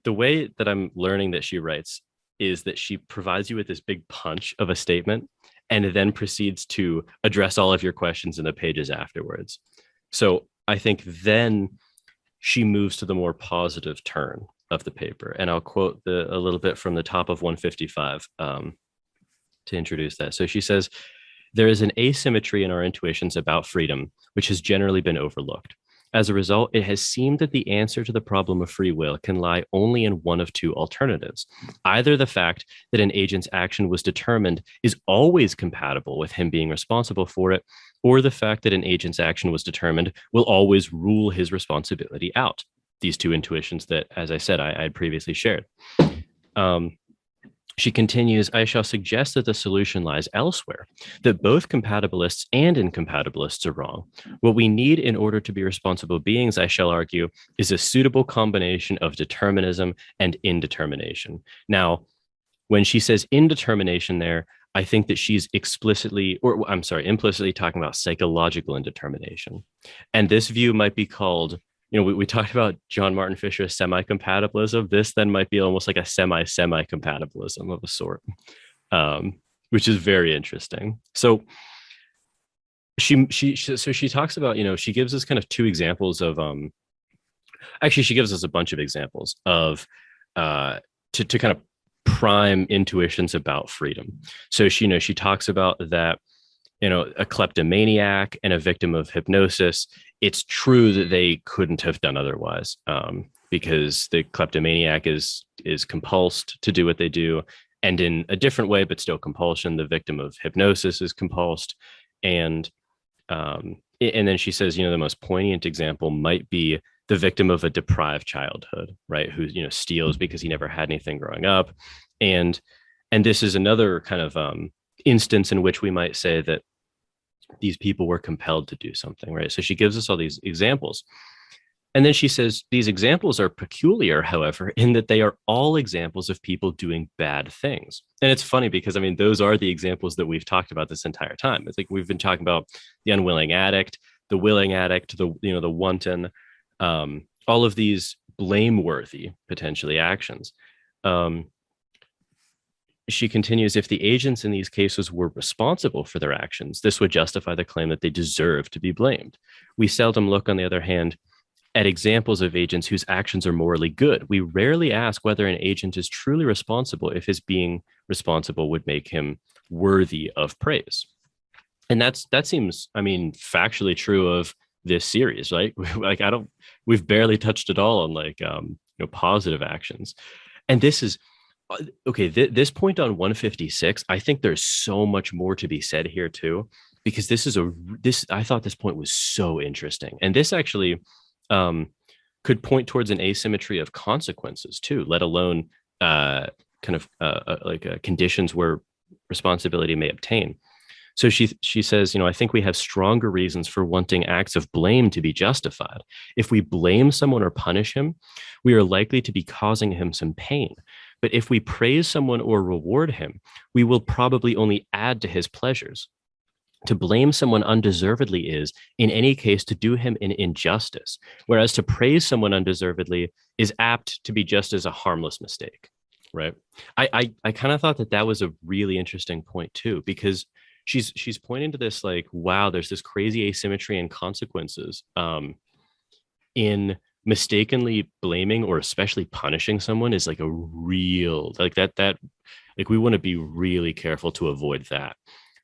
the way that I'm learning that she writes is that she provides you with this big punch of a statement, and then proceeds to address all of your questions in the pages afterwards. So I think then she moves to the more positive turn of the paper. And I'll quote a little bit from the top of 155 to introduce that. So she says, there is an asymmetry in our intuitions about freedom, which has generally been overlooked. As a result, it has seemed that the answer to the problem of free will can lie only in one of two alternatives. Either the fact that an agent's action was determined is always compatible with him being responsible for it, or the fact that an agent's action was determined will always rule his responsibility out. These two intuitions that, as I said, I had previously shared. She continues, I shall suggest that the solution lies elsewhere, that both compatibilists and incompatibilists are wrong. What we need in order to be responsible beings, I shall argue, is a suitable combination of determinism and indetermination. Now, when she says indetermination there, I think that she's implicitly talking about psychological indetermination. And this view might be called, we talked about John Martin Fisher's semi-compatibilism. This then might be almost like a semi-compatibilism of a sort, which is very interesting. So she talks about, she gives us kind of two examples of, actually, she gives us a bunch of examples of, to kind of prime intuitions about freedom. So she talks about that, a kleptomaniac and a victim of hypnosis, it's true that they couldn't have done otherwise, because the kleptomaniac is compulsed to do what they do, and in a different way, but still compulsion. The victim of hypnosis is compulsed, and then she says, the most poignant example might be the victim of a deprived childhood, right? Who steals because he never had anything growing up, and this is another kind of instance in which we might say that these people were compelled to do something, right? So she gives us all these examples. And then she says, these examples are peculiar, however, in that they are all examples of people doing bad things. And it's funny because, those are the examples that we've talked about this entire time. It's like we've been talking about the unwilling addict, the willing addict, the wanton, all of these blameworthy, potentially, actions. She continues, if the agents in these cases were responsible for their actions, this would justify the claim that they deserve to be blamed. We seldom look, on the other hand, at examples of agents whose actions are morally good. We rarely ask whether an agent is truly responsible if his being responsible would make him worthy of praise. And that seems, factually true of this series, right? We've barely touched at all on positive actions. And this is, okay, this point on 156, I think there's so much more to be said here too, because I thought this point was so interesting. And this actually could point towards an asymmetry of consequences too, let alone conditions where responsibility may obtain. So she says, I think we have stronger reasons for wanting acts of blame to be justified. If we blame someone or punish him, we are likely to be causing him some pain. But if we praise someone or reward him, we will probably only add to his pleasures. To blame someone undeservedly is, in any case, to do him an injustice, whereas to praise someone undeservedly is apt to be just as a harmless mistake, right? I kind of thought that was a really interesting point too, because she's pointing to this like, wow, there's this crazy asymmetry and consequences in mistakenly blaming or especially punishing someone is like a real that we want to be really careful to avoid that.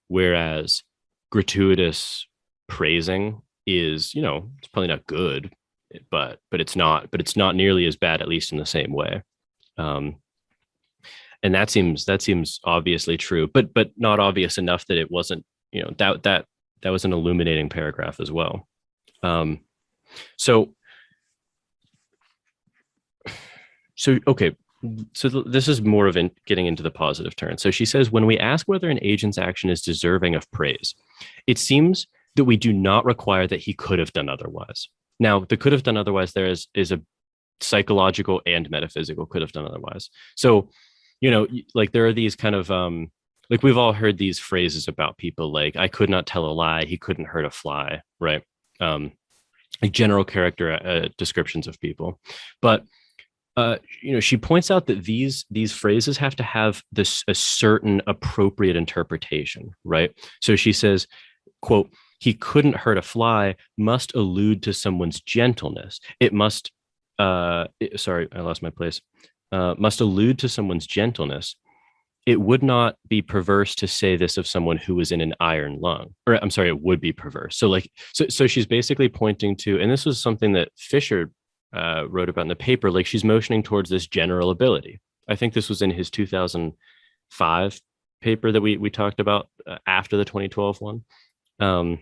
Whereas gratuitous praising is, it's probably not good, but it's not nearly as bad, at least in the same way. And that seems obviously true, but not obvious enough that it wasn't, that was an illuminating paragraph as well. Okay, so this is more of getting into the positive turn. So she says, when we ask whether an agent's action is deserving of praise, it seems that we do not require that he could have done otherwise. Now, the could have done otherwise there is a psychological and metaphysical could have done otherwise. So, there are these kind of, we've all heard these phrases about people like, I could not tell a lie, he couldn't hurt a fly, right? Like general character descriptions of people. But She points out that these phrases have to have this a certain appropriate interpretation, right? So she says, quote, he couldn't hurt a fly must allude to someone's gentleness. It must, sorry, I lost my place. Must allude to someone's gentleness. It would not be perverse to say this of someone who was in an iron lung, or I'm sorry, it would be perverse. So she's basically pointing to, and this was something that Fisher wrote about in the paper, like she's motioning towards this general ability. I think this was in his 2005 paper that we talked about after the 2012 one. I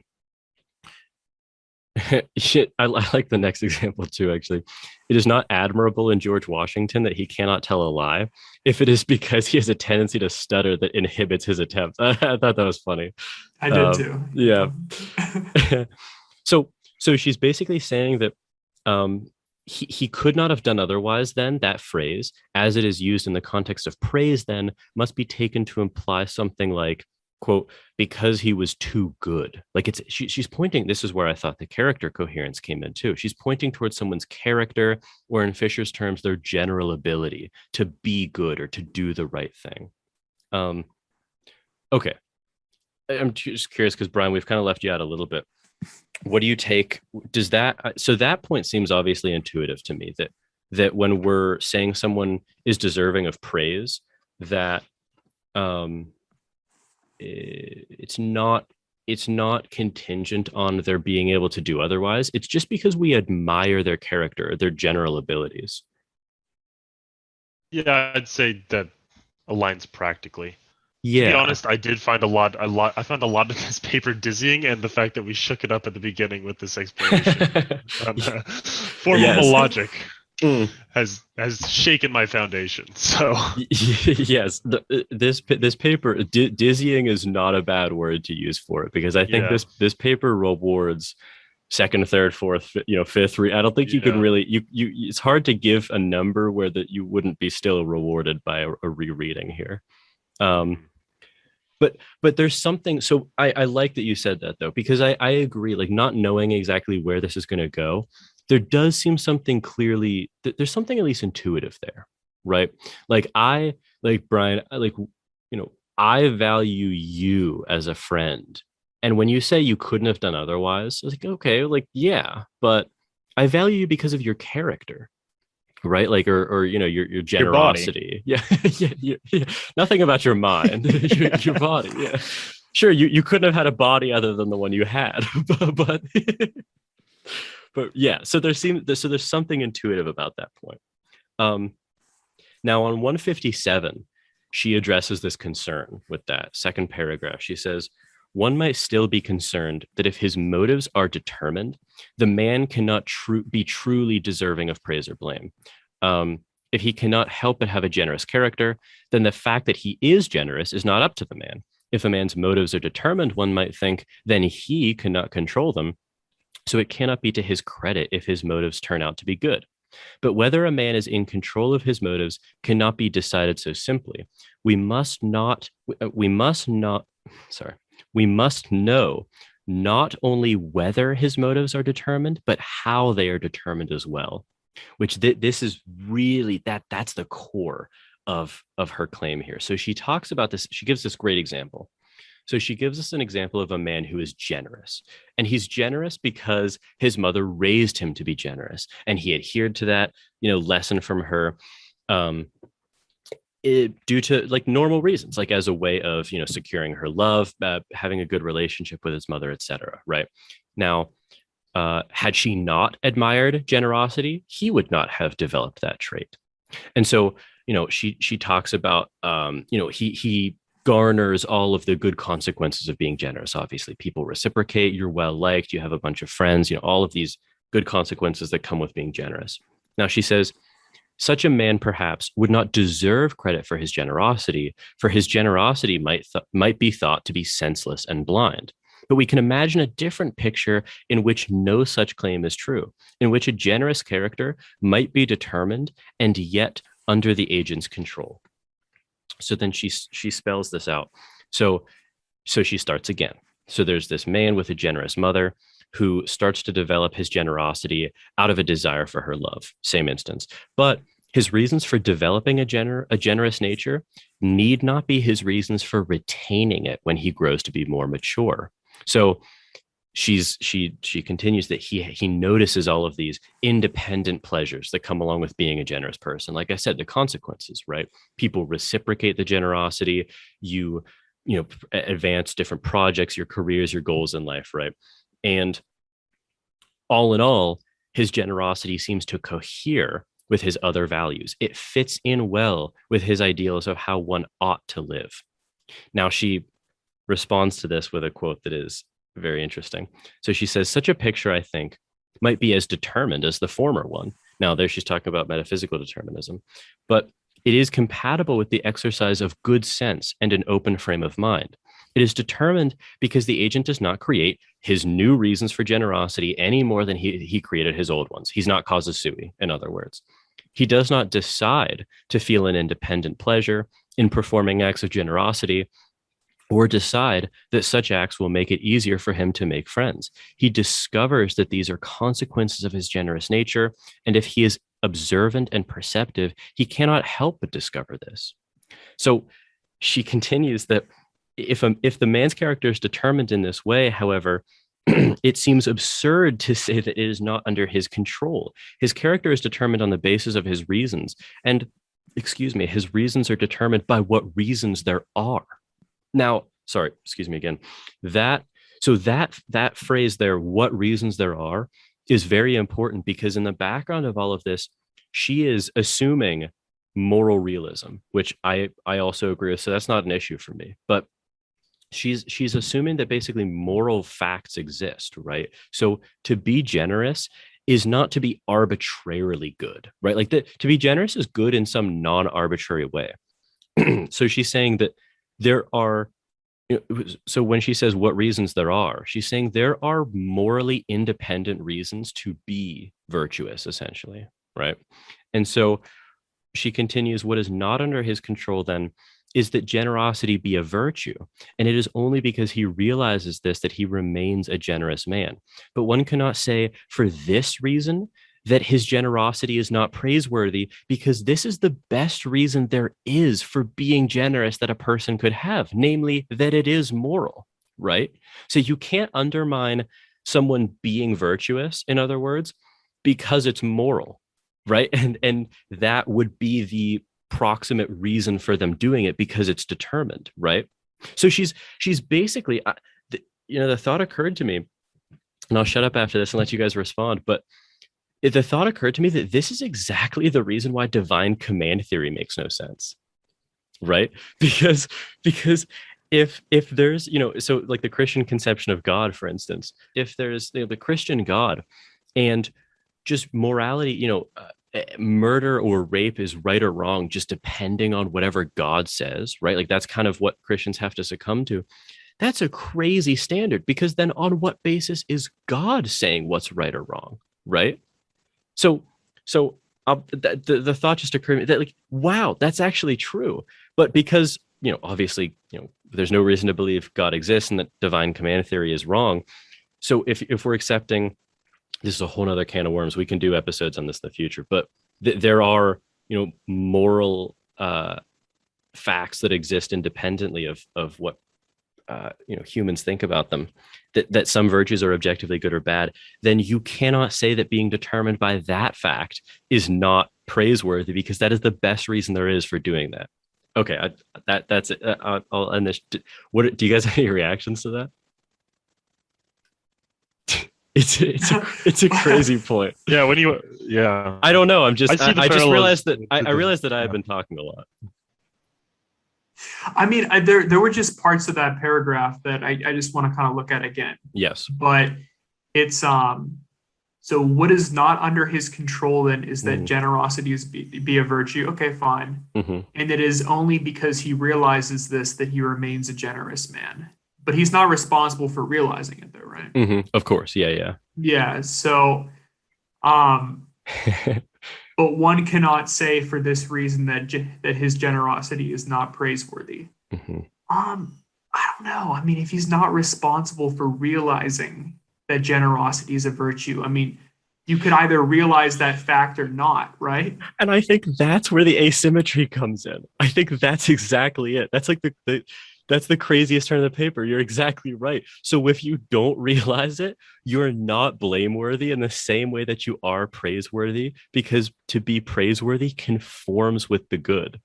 like the next example too, actually. It is not admirable in George Washington that he cannot tell a lie if it is because he has a tendency to stutter that inhibits his attempts. I thought that was funny. I did too. Yeah. So she's basically saying that he could not have done otherwise. Then that phrase, as it is used in the context of praise, then must be taken to imply something like, quote, because he was too good. Like she's pointing, this is where I thought the character coherence came in too. She's pointing towards someone's character, or in Fisher's terms, their general ability to be good or to do the right thing. Okay. I'm just curious because Brian, we've kind of left you out a little bit. What do you take? Does that, so that point seems obviously intuitive to me, that when we're saying someone is deserving of praise, that it's not contingent on their being able to do otherwise. It's just because we admire their character, their general abilities. Yeah, I'd say that aligns practically. Yeah. To be honest, I did find I found a lot of this paper dizzying, and the fact that we shook it up at the beginning with this explanation on formal logic has shaken my foundation. So yes, this paper, dizzying is not a bad word to use for it, because I think this paper rewards second, third, fourth, fifth. I don't think you can really it's hard to give a number where that you wouldn't be still rewarded by a rereading here. But there's something, so I like that you said that though, because I agree, like not knowing exactly where this is going to go, there does seem something clearly, there's something at least intuitive there, right? Like Brian, I value you as a friend. And when you say you couldn't have done otherwise, I was like, okay, like, yeah, but I value you because of your character. Right, like, or your generosity. Yeah. Nothing about your mind, your body. Yeah, sure. You couldn't have had a body other than the one you had, but yeah. So there's something intuitive about that point. Now on 157, she addresses this concern with that second paragraph. She says, one might still be concerned that if his motives are determined, the man cannot be truly deserving of praise or blame. If he cannot help but have a generous character, then the fact that he is generous is not up to the man. If a man's motives are determined, one might think, then he cannot control them. So it cannot be to his credit if his motives turn out to be good. But whether a man is in control of his motives cannot be decided so simply. We must know not only whether his motives are determined, but how they are determined as well. Which this is really that's the core of her claim here. So she talks about this. She gives this great example. So she gives us an example of a man who is generous, and he's generous because his mother raised him to be generous, and he adhered to that lesson from her due to like normal reasons, like as a way of securing her love, having a good relationship with his mother, etc. Right now. Had she not admired generosity, he would not have developed that trait. And so, she talks about, he garners all of the good consequences of being generous. Obviously, people reciprocate, you're well liked, you have a bunch of friends, all of these good consequences that come with being generous. Now, she says, such a man perhaps would not deserve credit for his generosity, for his generosity might be thought to be senseless and blind. But we can imagine a different picture in which no such claim is true, in which a generous character might be determined and yet under the agent's control. So then she spells this out. So she starts again. So there's this man with a generous mother who starts to develop his generosity out of a desire for her love. Same instance. But His reasons for developing a generous nature need not be his reasons for retaining it when he grows to be more mature. So she continues that he notices all of these independent pleasures that come along with being a generous person. Like I said, the consequences, right? People reciprocate the generosity. You advance different projects, your careers, your goals in life, right? And all in all, his generosity seems to cohere with his other values. It fits in well with his ideals of how one ought to live. Now, she responds to this with a quote that is very interesting. So she says, such a picture, I think, might be as determined as the former one. Now, there she's talking about metaphysical determinism, but it is compatible with the exercise of good sense and an open frame of mind. It is determined because the agent does not create his new reasons for generosity any more than he created his old ones. He's not causa sui, in other words. He does not decide to feel an independent pleasure in performing acts of generosity or decide that such acts will make it easier for him to make friends. He discovers that these are consequences of his generous nature, and if he is observant and perceptive, he cannot help but discover this. So she continues that if the man's character is determined in this way, however, it seems absurd to say that it is not under his control. His character is determined on the basis of his reasons, and his reasons are determined by what reasons there are. Now, sorry, excuse me again. That phrase there, what reasons there are, is very important because in the background of all of this, she is assuming moral realism, which I also agree with. So that's not an issue for me. But she's assuming that basically moral facts exist, right? So to be generous is not to be arbitrarily good, right? Like to be generous is good in some non-arbitrary way. So she's saying that there are, so when she says what reasons there are, she's saying there are morally independent reasons to be virtuous, essentially, right? And so she continues, what is not under his control then is that generosity be a virtue. And it is only because he realizes this that he remains a generous man. But one cannot say for this reason that his generosity is not praiseworthy, because this is the best reason there is for being generous that a person could have, namely that it is moral, right? So you can't undermine someone being virtuous, in other words, because it's moral, right? And that would be the proximate reason for them doing it because it's determined, right? So she's basically, the thought occurred to me, and I'll shut up after this and let you guys respond, but the thought occurred to me that this is exactly the reason why divine command theory makes no sense, right? Because if there's, so like the Christian conception of God, for instance, if there's the Christian God and just morality, murder or rape is right or wrong, just depending on whatever God says, right? Like that's kind of what Christians have to succumb to. That's a crazy standard, because then on what basis is God saying what's right or wrong, right? So the thought just occurred to me that, like, wow, that's actually true. But because, obviously, there's no reason to believe God exists and that divine command theory is wrong. So if we're accepting, this is a whole other can of worms. We can do episodes on this in the future, but there are, moral facts that exist independently of what humans think about them, that some virtues are objectively good or bad. Then you cannot say that being determined by that fact is not praiseworthy, because that is the best reason there is for doing that. Okay, that's it. I'll end this. What do you guys have any reactions to that? It's a crazy point. Yeah, I don't know. I just realized that I realized that I have been talking a lot. I mean, there were just parts of that paragraph that I just want to kind of look at again. Yes. But it's so what is not under his control then is that generosity is be a virtue. Okay, fine. Mm-hmm. And it is only because he realizes this that he remains a generous man. But he's not responsible for realizing it, though, right? Mm-hmm. Of course. Yeah. Yeah. So, but one cannot say for this reason that his generosity is not praiseworthy. Mm-hmm. I don't know. I mean, if he's not responsible for realizing that generosity is a virtue, I mean, you could either realize that fact or not, right? And I think that's where the asymmetry comes in. I think that's exactly it. That's like that's the craziest turn of the paper. You're exactly right. So if you don't realize it, you're not blameworthy in the same way that you are praiseworthy, because to be praiseworthy conforms with the good.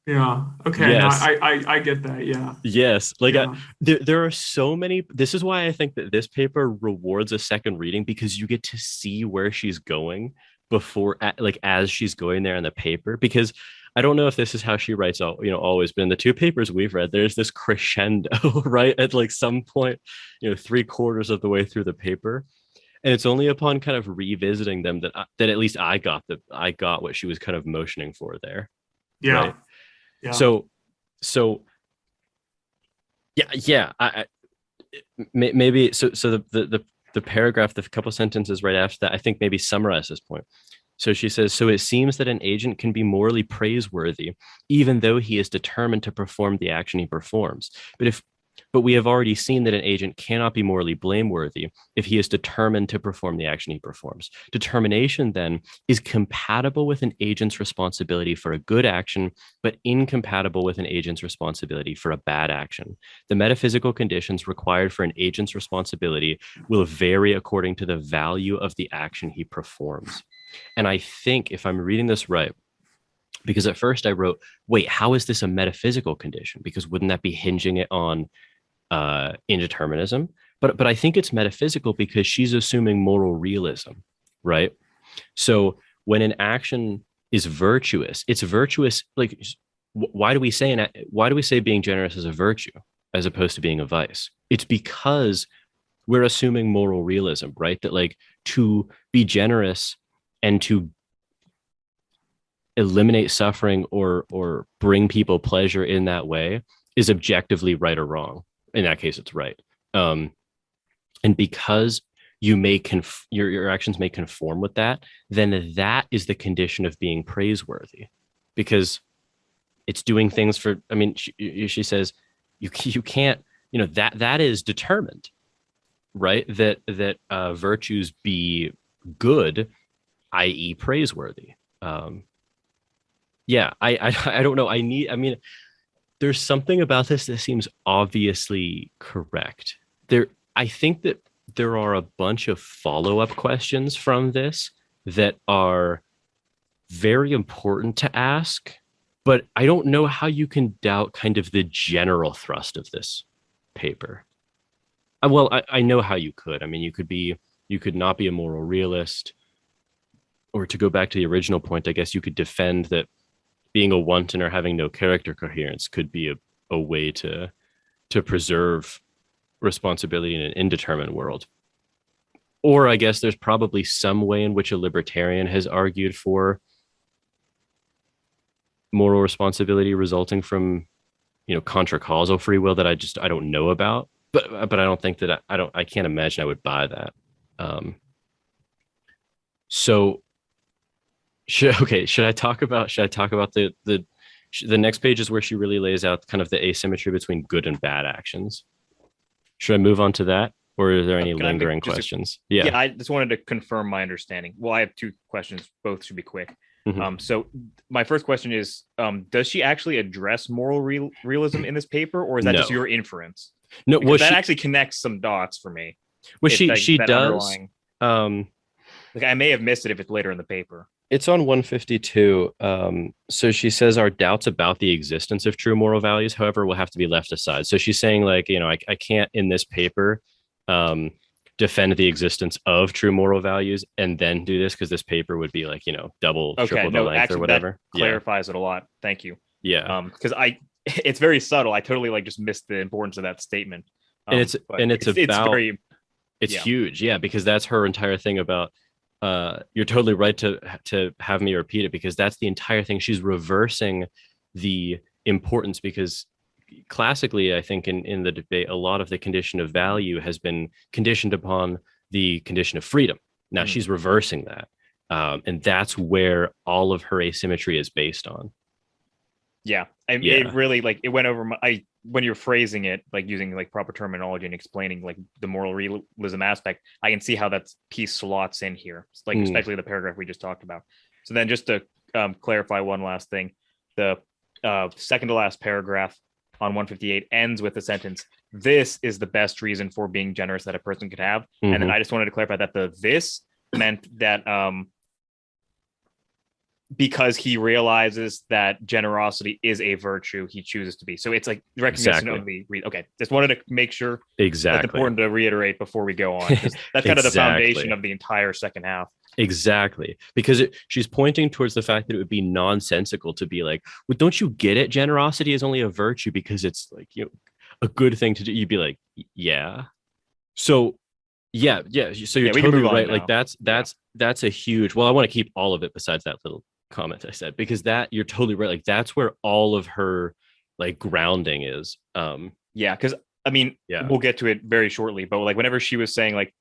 Yeah. Okay. Yes. No, I get that. Yeah. Yes. Like Yeah. there are so many. This is why I think that this paper rewards a second reading, because you get to see where she's going before, like as she's going there in the paper. Because I don't know if this is how she writes, always, but in the two papers we've read, there's this crescendo, right? At like some point, 3/4 of the way through the paper. And it's only upon kind of revisiting them that at least I got what she was kind of motioning for there. Yeah. Right? Yeah. So yeah. Maybe so. The paragraph, the couple sentences right after that, I think maybe summarize this point. So she says, so it seems that an agent can be morally praiseworthy, even though he is determined to perform the action he performs. But we have already seen that an agent cannot be morally blameworthy if he is determined to perform the action he performs. Determination, then, is compatible with an agent's responsibility for a good action, but incompatible with an agent's responsibility for a bad action. The metaphysical conditions required for an agent's responsibility will vary according to the value of the action he performs. And I think, if I'm reading this right, because at first I wrote, wait, how is this a metaphysical condition? Because wouldn't that be hinging it on indeterminism? But I think it's metaphysical because she's assuming moral realism, right? So when an action is virtuous, it's virtuous. Like, why do we say being generous is a virtue as opposed to being a vice? It's because we're assuming moral realism, right? That like to be generous and to eliminate suffering or bring people pleasure in that way is objectively right or wrong. In that case, it's right. And because you may your actions may conform with that, then that is the condition of being praiseworthy, because it's doing things for. I mean, she says you can't. That is determined, right? That virtues be good, i.e., praiseworthy. Yeah, I don't know. There's something about this that seems obviously correct. I think that there are a bunch of follow-up questions from this that are very important to ask, but I don't know how you can doubt kind of the general thrust of this paper. Well, I know how you could. I mean, you could not be a moral realist, or to go back to the original point, I guess you could defend that being a wanton or having no character coherence could be a way to preserve responsibility in an indeterminate world. Or I guess there's probably some way in which a libertarian has argued for moral responsibility resulting from, contra causal free will that I don't know about. But I don't think that I can't imagine I would buy that. So should I talk about the next page is where she really lays out kind of the asymmetry between good and bad actions. Should I move on to that, or are there any lingering questions? Yeah, I just wanted to confirm my understanding. Well, I have two questions. Both should be quick. Mm-hmm. So my first question is, does she actually address moral realism in this paper, or is that just your inference? No, well, that actually connects some dots for me. Well, she does. Like I may have missed it if it's later in the paper. It's on 152. So she says our doubts about the existence of true moral values, however, will have to be left aside. So she's saying like, I can't in this paper defend the existence of true moral values and then do this, because this paper would be like, triple the length or whatever. That clarifies it a lot. Thank you. Yeah. Because it's very subtle. I totally like just missed the importance of that statement. It's huge. Yeah. Because that's her entire thing about, you're totally right to have me repeat it, because that's the entire thing. She's reversing the importance, because classically, I think in the debate, a lot of the condition of value has been conditioned upon the condition of freedom. Now she's reversing that. And that's where all of her asymmetry is based on. Yeah. It really, like, it went over when you're phrasing it, like using like proper terminology and explaining like the moral realism aspect, I can see how that piece slots in here, like especially the paragraph we just talked about. So then just to clarify one last thing, the second to last paragraph on 158 ends with the sentence, "This is the best reason for being generous that a person could have." And then I just wanted to clarify that the "this" meant that because he realizes that generosity is a virtue, he chooses to be. So it's like recognition of the okay. Just wanted to make sure that's important to reiterate before we go on. That's kind of the foundation of the entire second half. Exactly, because she's pointing towards the fact that it would be nonsensical to be like, well, don't you get it? Generosity is only a virtue because it's like, you know, a good thing to do. You'd be like, yeah. So yeah. So you're totally right. Like that's a huge. Well, I want to keep all of it besides that little comment I said, because that you're totally right. Like that's where all of her like grounding is. Because I mean, we'll get to it very shortly, but like whenever she was saying like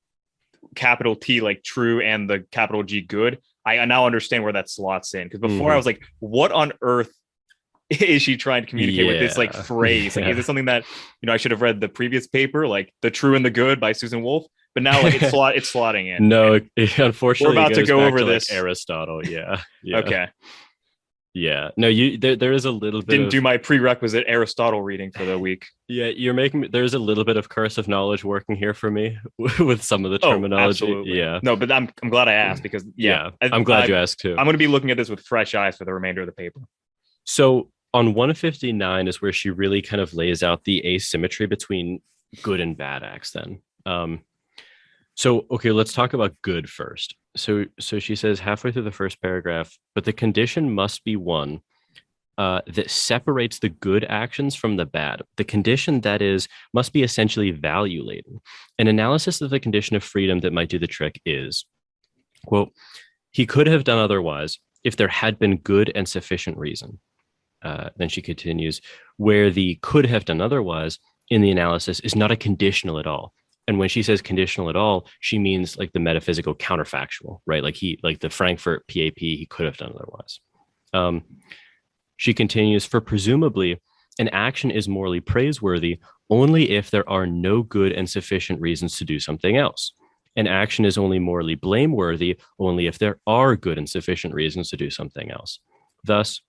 capital T like true and the capital G good, I now understand where that slots in, because before I was like, what on earth is she trying to communicate with this like phrase? Like, is it something that, you know, I should have read the previous paper, like The True and the Good by Susan Wolf, but now like it's slotting in. No, unfortunately we're about to go over this like Aristotle. Yeah. Okay. Yeah. No, there is a little bit. Didn't do my prerequisite Aristotle reading for the week. Yeah, there's a little bit of curse of knowledge working here for me with some of the terminology. Absolutely. Yeah. No, but I'm glad I asked, because I'm glad you asked too. I'm going to be looking at this with fresh eyes for the remainder of the paper. So on 159 is where she really kind of lays out the asymmetry between good and bad acts then. So, okay, let's talk about good first. So she says halfway through the first paragraph, but the condition must be one that separates the good actions from the bad. The condition, that is, must be essentially value-laden. An analysis of the condition of freedom that might do the trick is, quote, he could have done otherwise if there had been good and sufficient reason. Then she continues, where the could have done otherwise in the analysis is not a conditional at all. And when she says conditional at all, she means like the metaphysical counterfactual, right? Like the Frankfurt PAP, he could have done otherwise. She continues, for presumably an action is morally praiseworthy only if there are no good and sufficient reasons to do something else. An action is only morally blameworthy only if there are good and sufficient reasons to do something else. Thus,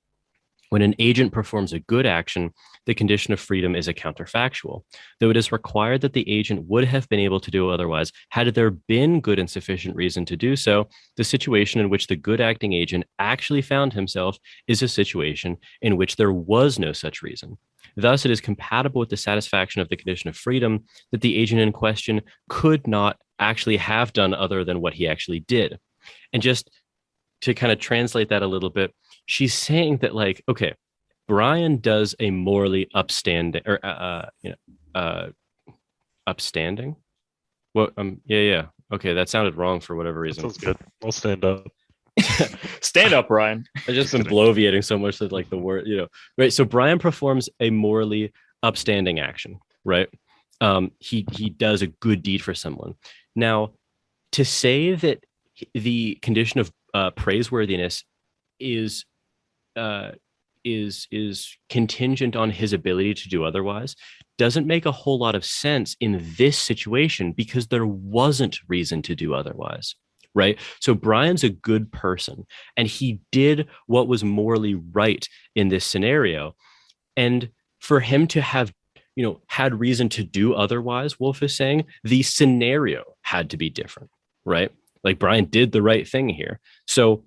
when an agent performs a good action, the condition of freedom is a counterfactual, though it is required that the agent would have been able to do otherwise had there been good and sufficient reason to do so. The situation in which the good acting agent actually found himself is a situation in which there was no such reason. Thus, it is compatible with the satisfaction of the condition of freedom that the agent in question could not actually have done other than what he actually did. And just to kind of translate that a little bit, she's saying that, like, okay, Brian does a morally upstanding or upstanding. Well, yeah. Okay, that sounded wrong for whatever reason. That sounds good. I'll stand up. Stand up, Brian. I've just been bloviating so much that like the word, right? So Brian performs a morally upstanding action, right? He does a good deed for someone. Now, to say that the condition of praiseworthiness is contingent on his ability to do otherwise doesn't make a whole lot of sense in this situation, because there wasn't reason to do otherwise, right? So Brian's a good person and he did what was morally right in this scenario. And for him to have, had reason to do otherwise, Wolf is saying the scenario had to be different, right? Like Brian did the right thing here. So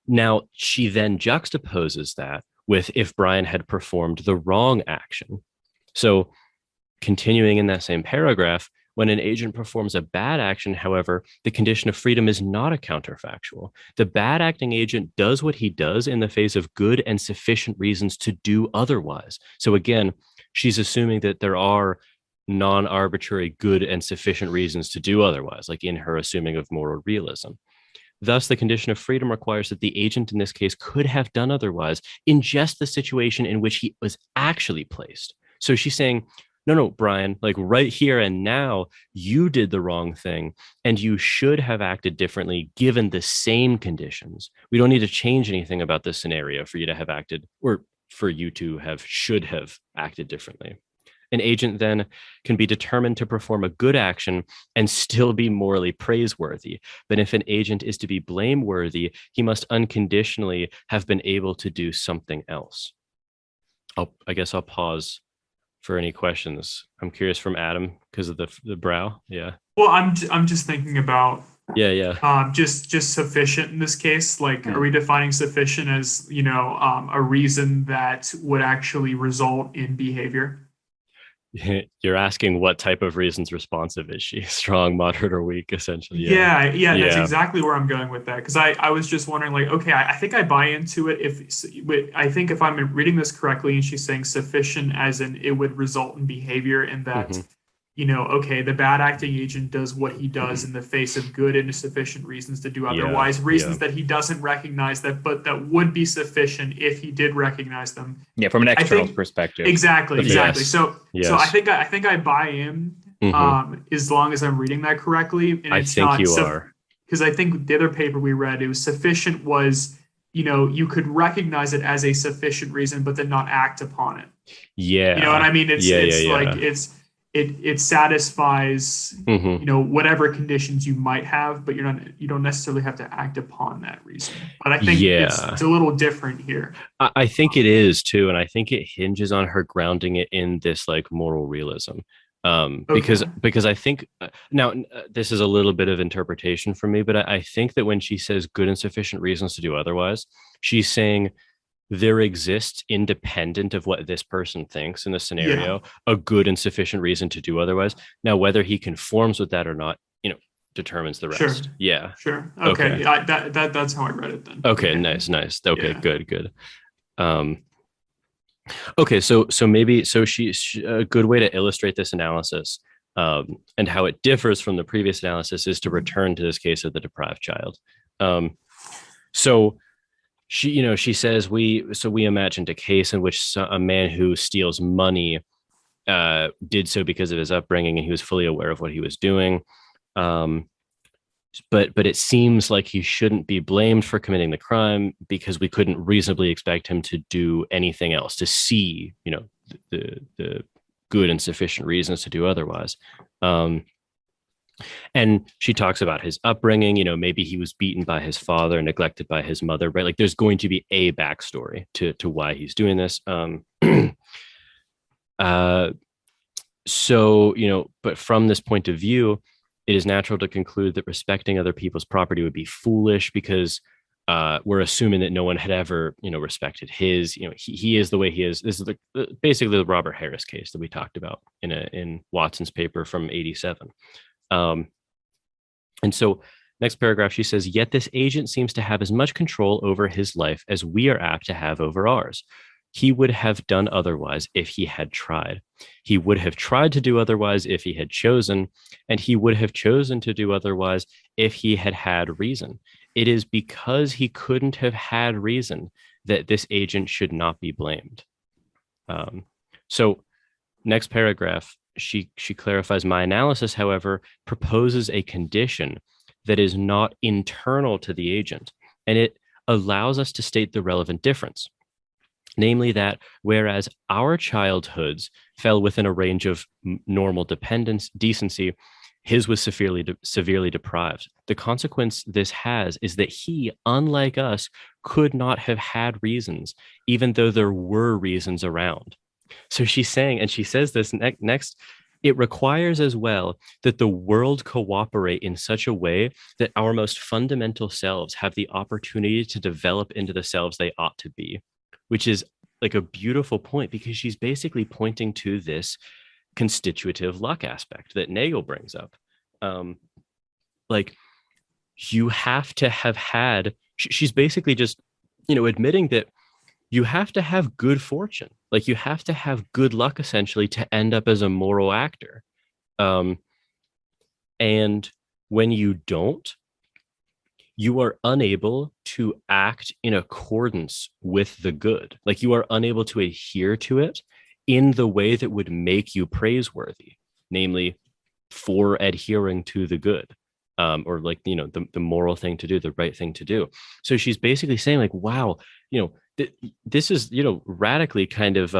now she then juxtaposes that with if Brian had performed the wrong action. So continuing in that same paragraph, when an agent performs a bad action, however, the condition of freedom is not a counterfactual. The bad acting agent does what he does in the face of good and sufficient reasons to do otherwise. So again, she's assuming that there are non-arbitrary good and sufficient reasons to do otherwise, like in her assuming of moral realism. Thus, the condition of freedom requires that the agent in this case could have done otherwise in just the situation in which he was actually placed. So she's saying, no, Brian, like right here and now, you did the wrong thing and you should have acted differently given the same conditions. We don't need to change anything about this scenario for you to have acted, or for you to should have acted differently. An agent then can be determined to perform a good action and still be morally praiseworthy. But if an agent is to be blameworthy, he must unconditionally have been able to do something else. I guess I'll pause for any questions. I'm curious from Adam because of the brow. Yeah. Well, I'm just thinking about just sufficient in this case. Like, are we defining sufficient as, a reason that would actually result in behavior? You're asking what type of reasons responsive is she? Strong, moderate, or weak, essentially. Yeah, that's exactly where I'm going with that. Because I was just wondering, like, okay, I think I buy into it. I think if I'm reading this correctly, and she's saying sufficient as in it would result in behavior, and that, okay, the bad acting agent does what he does in the face of good and sufficient reasons to do otherwise, reasons that he doesn't recognize but that would be sufficient if he did recognize them. Yeah, from an external perspective. Exactly. Yes. So I think I buy in, as long as I'm reading that correctly. And I think you are. Because I think the other paper we read, it was sufficient was, you could recognize it as a sufficient reason, but then not act upon it. Yeah. You know what I mean? It satisfies whatever conditions you might have, but you don't necessarily have to act upon that reason. But I think it's a little different here. I think it is too, and I think it hinges on her grounding it in this like moral realism. Because I think now this is a little bit of interpretation for me, but I think that when she says good and sufficient reasons to do otherwise, she's saying there exists, independent of what this person thinks in the scenario, a good and sufficient reason to do otherwise. Now, whether he conforms with that or not, determines the rest. Sure. Yeah. Sure. Okay. That's how I read it then. Okay. Nice. Okay. Good. Okay. So she's a good way to illustrate this analysis, and how it differs from the previous analysis is to return to this case of the deprived child. So she says we imagined a case in which a man who steals money did so because of his upbringing, and he was fully aware of what he was doing. But it seems like he shouldn't be blamed for committing the crime because we couldn't reasonably expect him to do anything else, to see, the good and sufficient reasons to do otherwise. And she talks about his upbringing, maybe he was beaten by his father, neglected by his mother, right? Like there's going to be a backstory to why he's doing this. But from this point of view, it is natural to conclude that respecting other people's property would be foolish because we're assuming that no one had ever, respected his, he is the way he is. This is basically the Robert Harris case that we talked about in Watson's paper from 87. And so next paragraph, she says, yet this agent seems to have as much control over his life as we are apt to have over ours. He would have done otherwise if he had tried. He would have tried to do otherwise if he had chosen, and he would have chosen to do otherwise if he had had reason. It is because he couldn't have had reason that this agent should not be blamed. So next paragraph, she clarifies my analysis, however, proposes a condition that is not internal to the agent, and it allows us to state the relevant difference. Namely that whereas our childhoods fell within a range of normal decency, his was severely deprived. The consequence this has is that he, unlike us, could not have had reasons, even though there were reasons around. So she's saying, and she says this next, it requires as well that the world cooperate in such a way that our most fundamental selves have the opportunity to develop into the selves they ought to be, which is like a beautiful point because she's basically pointing to this constitutive luck aspect that Nagel brings up. Like you have to have had, she's basically just, admitting that you have to have good fortune. Like you have to have good luck essentially to end up as a moral actor. And when you don't, you are unable to act in accordance with the good. Like you are unable to adhere to it in the way that would make you praiseworthy, namely for adhering to the good, or like, the moral thing to do, the right thing to do. So she's basically saying like, wow, this is, radically kind of,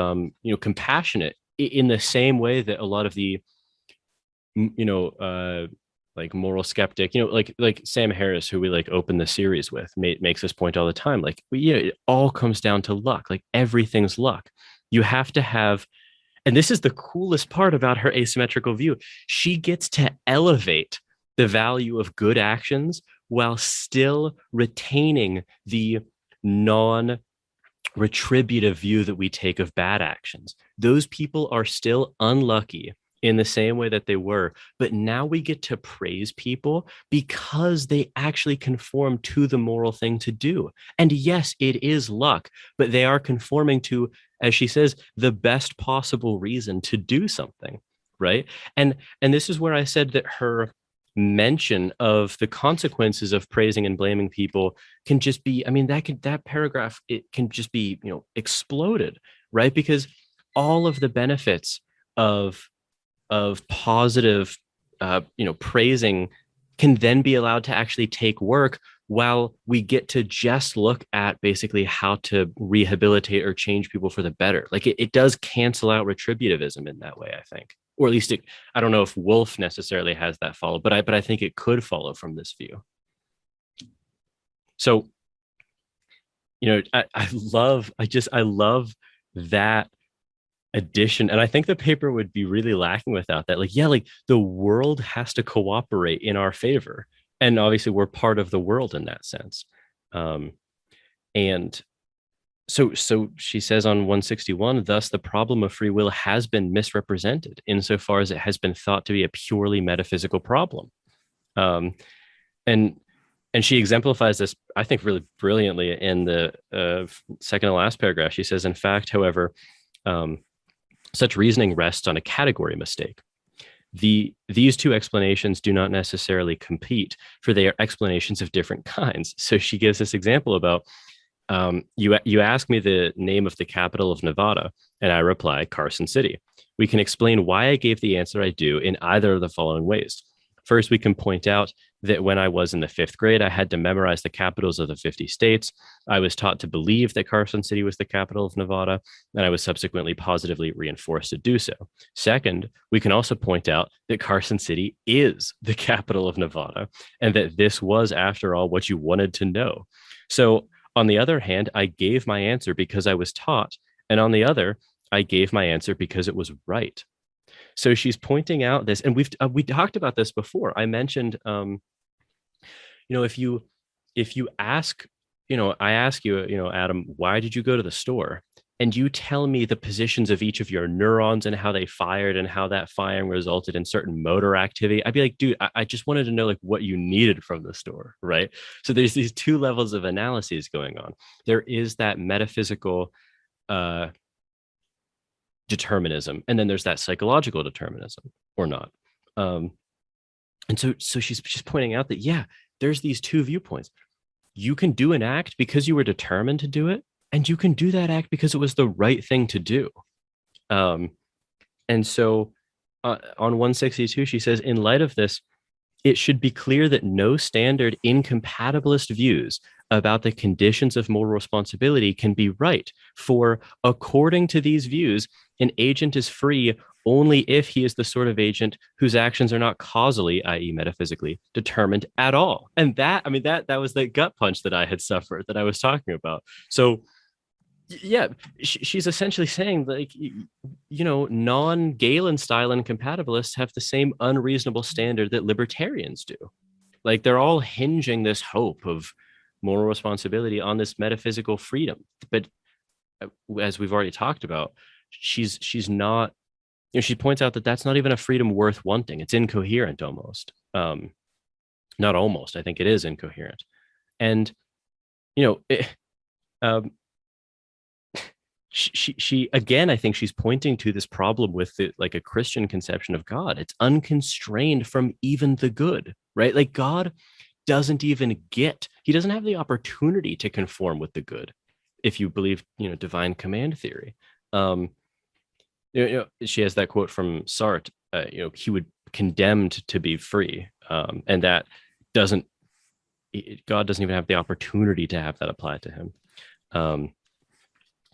compassionate in the same way that a lot of the, like moral skeptic, like Sam Harris, who we like open the series with, makes this point all the time. Like, it all comes down to luck. Like everything's luck. You have to have, and this is the coolest part about her asymmetrical view. She gets to elevate the value of good actions while still retaining the non-retributive view that we take of bad actions. Those people are still unlucky in the same way that they were, but now we get to praise people because they actually conform to the moral thing to do. And yes, it is luck, but they are conforming to, as she says, the best possible reason to do something, right? And this is where I said that her mention of the consequences of praising and blaming people can just be, that paragraph, it can just be, exploded, right? Because all of the benefits of positive, praising can then be allowed to actually take work, while we get to just look at basically how to rehabilitate or change people for the better. Like it does cancel out retributivism in that way, I think, or at least I don't know if Wolf necessarily has that follow, but I think it could follow from this view. So, I love that addition, and I think the paper would be really lacking without that. Like the world has to cooperate in our favor, and obviously we're part of the world in that sense. And so she says on 161, thus the problem of free will has been misrepresented insofar as it has been thought to be a purely metaphysical problem. And she exemplifies this, I think, really brilliantly in the second to last paragraph. She says, in fact, however, such reasoning rests on a category mistake. These two explanations do not necessarily compete, for they are explanations of different kinds. So she gives this example about, you ask me the name of the capital of Nevada, and I reply, Carson City. We can explain why I gave the answer I do in either of the following ways. First, we can point out that when I was in the 5th grade, I had to memorize the capitals of the 50 states. I was taught to believe that Carson City was the capital of Nevada, and I was subsequently positively reinforced to do so. Second, we can also point out that Carson City is the capital of Nevada, and that this was, after all, what you wanted to know. So, on the other hand, I gave my answer because I was taught, and on the other, I gave my answer because it was right. So she's pointing out this, and we talked about this before. I mentioned, if you ask, I ask you, Adam, why did you go to the store? And you tell me the positions of each of your neurons and how they fired and how that firing resulted in certain motor activity. I'd be like, dude, I just wanted to know like what you needed from the store, right? So there's these two levels of analyses going on. There is that metaphysical determinism, and then there's that psychological determinism, or not. And so she's pointing out that, yeah, there's these two viewpoints. You can do an act because you were determined to do it, and you can do that act because it was the right thing to do. And so on 162, she says, in light of this, it should be clear that no standard incompatibilist views about the conditions of moral responsibility can be right. For according to these views, an agent is free only if he is the sort of agent whose actions are not causally, i.e. metaphysically, determined at all. And that was the gut punch that I had suffered, that I was talking about. So yeah, she's essentially saying, like, non-Galen style incompatibilists have the same unreasonable standard that libertarians do. Like, they're all hinging this hope of moral responsibility on this metaphysical freedom. But as we've already talked about, she's not, she points out that that's not even a freedom worth wanting. It's incoherent almost. Not almost, I think it is incoherent. And, she again, I think she's pointing to this problem with like a Christian conception of God. It's unconstrained from even the good, right? Like God doesn't even he doesn't have the opportunity to conform with the good, if you believe, divine command theory. She has that quote from Sartre, he would condemned to be free. And that God doesn't even have the opportunity to have that applied to him.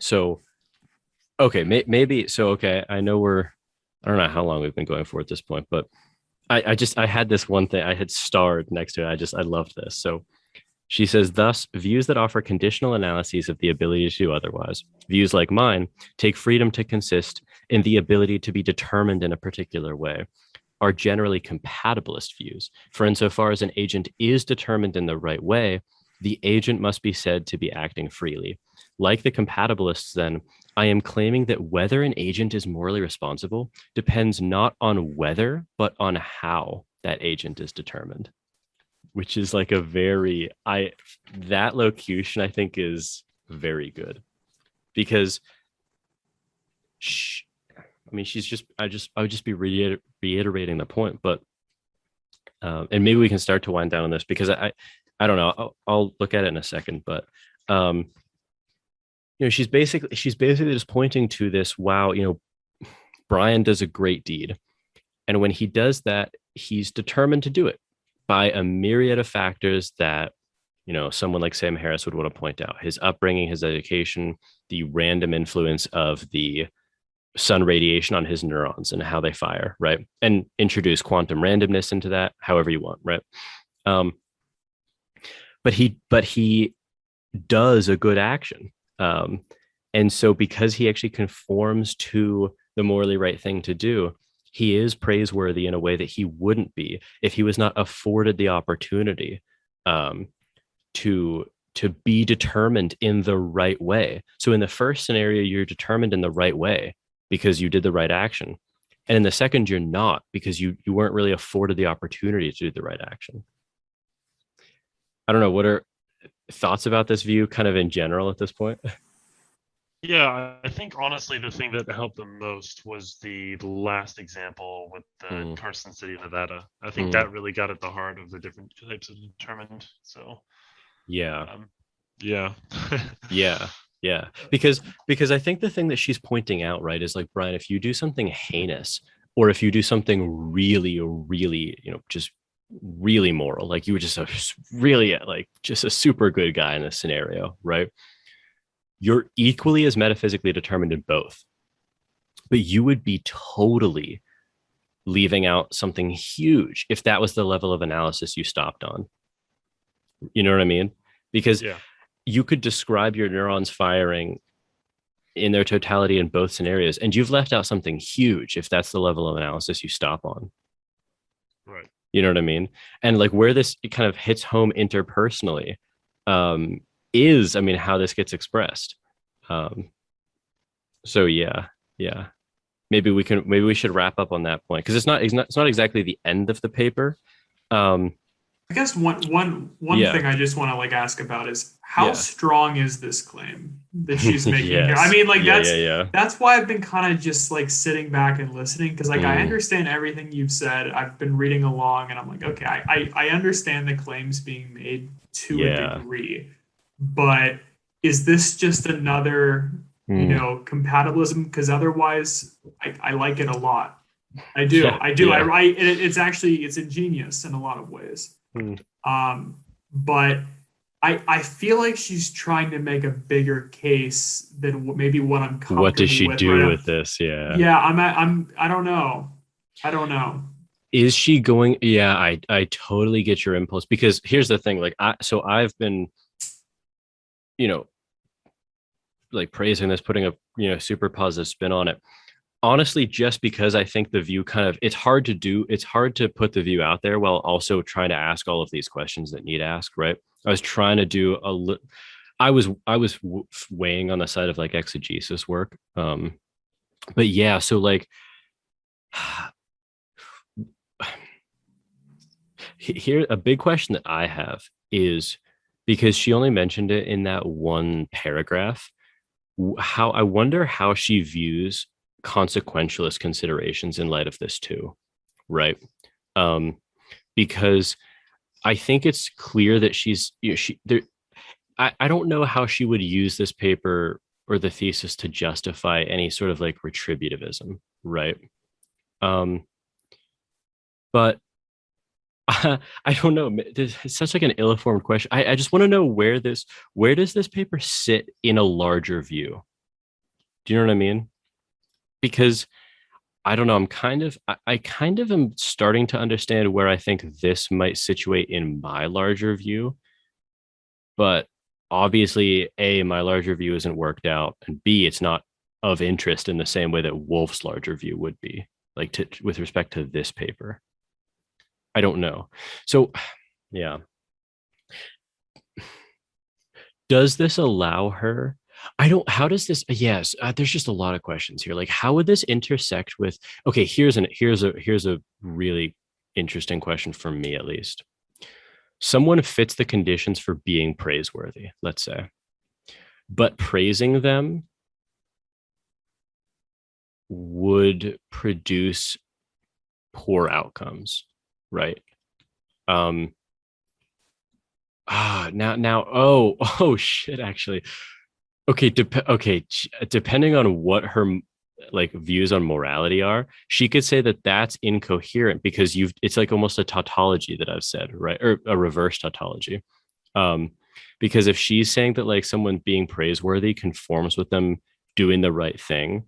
So, okay, maybe. So, okay, I know I don't know how long we've been going for at this point, but I had this one thing I had starred next to it. I loved this. So she says, thus, views that offer conditional analyses of the ability to do otherwise, views like mine, take freedom to consist in the ability to be determined in a particular way, are generally compatibilist views. For insofar as an agent is determined in the right way, the agent must be said to be acting freely. Like the compatibilists, then, I am claiming that whether an agent is morally responsible depends not on whether, but on how that agent is determined, which is like that locution I think is very good because I mean, I would just be reiterating the point, but, and maybe we can start to wind down on this because I don't know. I'll look at it in a second, but, she's basically just pointing to this. Wow, Brian does a great deed, and when he does that, he's determined to do it by a myriad of factors that someone like Sam Harris would want to point out: his upbringing, his education, the random influence of the sun radiation on his neurons and how they fire, right? And introduce quantum randomness into that, however you want, right? But he does a good action. And so because he actually conforms to the morally right thing to do, he is praiseworthy in a way that he wouldn't be if he was not afforded the opportunity to be determined in the right way. So in the first scenario, you're determined in the right way because you did the right action. And in the second, you're not because you weren't really afforded the opportunity to do the right action. I don't know. What are thoughts about this view kind of in general at this point? Yeah, I think honestly the thing that helped the most was the last example with the Carson City, Nevada. I think that really got at the heart of the different types of determined. So yeah. Yeah. Because I think the thing that she's pointing out, right, is like, Brian, if you do something heinous or if you do something really, really, just really moral, like you were just really like just a super good guy in this scenario, right? You're equally as metaphysically determined in both, but you would be totally leaving out something huge if that was the level of analysis you stopped on. You know what I mean? Because you could describe your neurons firing in their totality in both scenarios, and you've left out something huge if that's the level of analysis you stop on. Right. You know what I mean? And like where this kind of hits home interpersonally is, I mean, how this gets expressed. So yeah. Maybe we should wrap up on that point because it's not exactly the end of the paper. I guess one thing I just want to like ask about is how strong is this claim that she's making here? I mean, like that's why I've been kind of just like sitting back and listening because like I understand everything you've said. I've been reading along and I'm like, okay, I understand the claims being made to a degree, but is this just another compatibilism? Because otherwise, I like it a lot. I do. It's ingenious in a lot of ways. But I feel like she's trying to make a bigger case than maybe what I'm comfortable with. What does she do with this? Yeah, I don't know. Is she going? Yeah, I totally get your impulse because here's the thing. Like I've been, like praising this, putting a super positive spin on it. Honestly, just because I think the view it's hard to put the view out there while also trying to ask all of these questions that need asked, right? I was trying to do I was weighing on the side of like exegesis work. But yeah, so like here, a big question that I have is because she only mentioned it in that one paragraph, I wonder how she views consequentialist considerations in light of this too, right? Because I think it's clear that I don't know how she would use this paper or the thesis to justify any sort of like retributivism, right? But I don't know. It's such like an ill-informed question. I just want to know where does this paper sit in a larger view, Do you know what I mean? Because I don't know, I kind of am starting to understand where I think this might situate in my larger view, but obviously A, my larger view isn't worked out, and B, it's not of interest in the same way that Wolf's larger view would be, like with respect to this paper. I don't know. So yeah. Does this allow her? I don't, how does this, yes, there's just a lot of questions here. Like, how would this intersect with, okay, here's a really interesting question for me, at least. Someone fits the conditions for being praiseworthy, let's say, but praising them would produce poor outcomes, right? Oh shit, actually. Okay, depending on what her like views on morality are, she could say that that's incoherent because it's like almost a tautology that I've said, right? Or a reverse tautology. Because if she's saying that like someone being praiseworthy conforms with them doing the right thing,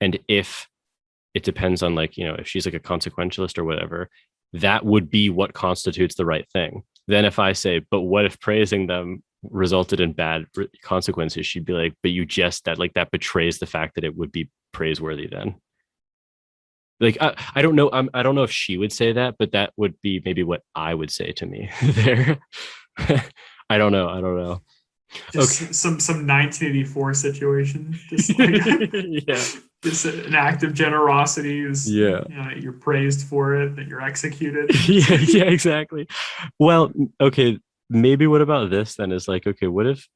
and if it depends on like, if she's like a consequentialist or whatever, that would be what constitutes the right thing. Then if I say, but what if praising them resulted in bad consequences, she'd be like, but that betrays the fact that it would be praiseworthy then. Like, I don't know. I don't know if she would say that, but that would be maybe what I would say to me there. I don't know. Just okay. some 1984 situation. Just like yeah. Just an act of generosity is you're praised for it, that you're executed. yeah, exactly. Well, okay, maybe what about this then is like, okay, what if,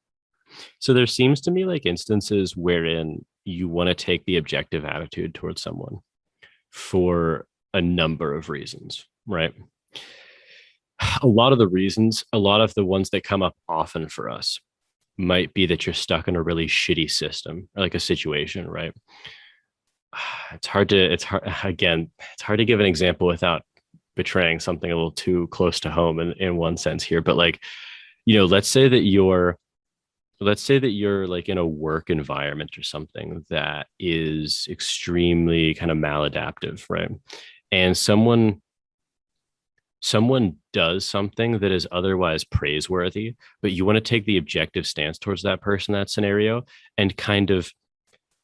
so there seems to me like instances wherein you want to take the objective attitude towards someone for a number of reasons, right? A lot of the ones that come up often for us might be that you're stuck in a really shitty system or like a situation, right? It's hard to give an example without betraying something a little too close to home in one sense here, but like, let's say that you're like in a work environment or something that is extremely kind of maladaptive, right? And someone does something that is otherwise praiseworthy, but you want to take the objective stance towards that person, that scenario, and kind of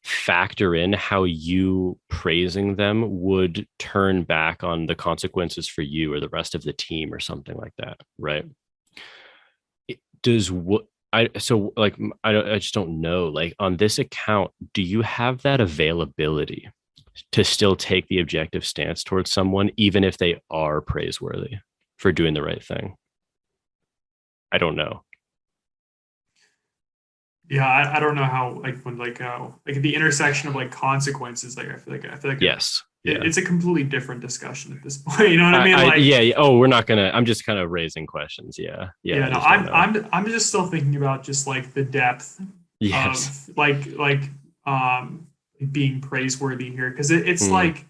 factor in how you praising them would turn back on the consequences for you or the rest of the team or something like that, right? I just don't know, like on this account, do you have that availability to still take the objective stance towards someone even if they are praiseworthy for doing the right thing? I don't know. Yeah, I don't know how, like, when like the intersection of like consequences, like I feel like yes, it's a completely different discussion at this point. You know what I mean? Yeah. Oh, we're not gonna. I'm just kind of raising questions. Yeah. No, I'm just still thinking about just like the depth of like being praiseworthy here, because it's like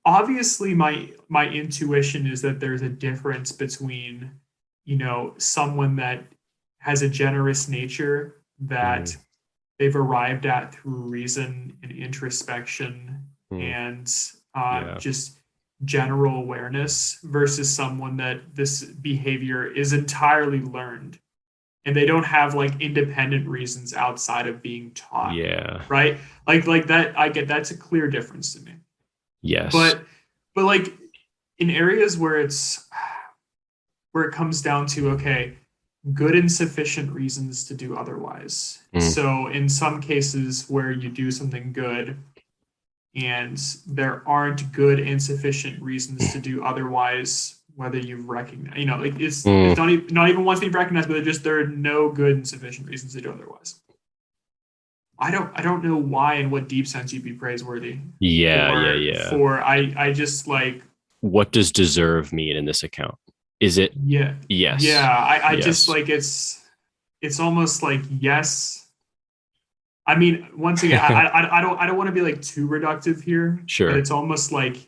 obviously my intuition is that there's a difference between someone that has a generous nature that they've arrived at through reason and introspection and just general awareness, versus someone that this behavior is entirely learned and they don't have like independent reasons outside of being taught. Yeah. Right. Like that. I get that's a clear difference to me. Yes. But like in areas where it comes down to, okay, good and sufficient reasons to do otherwise. So in some cases where you do something good and there aren't good and sufficient reasons to do otherwise, whether you've recognized, it's not even once you've recognized, but there are no good and sufficient reasons to do otherwise. I don't know why, in what deep sense, you'd be praiseworthy. Yeah. I just like, what does deserve mean in this account? Is it? Yeah. Yes. Yeah. I just like, it's almost like, yes. I mean, once again, I don't want to be like too reductive here. Sure. But it's almost like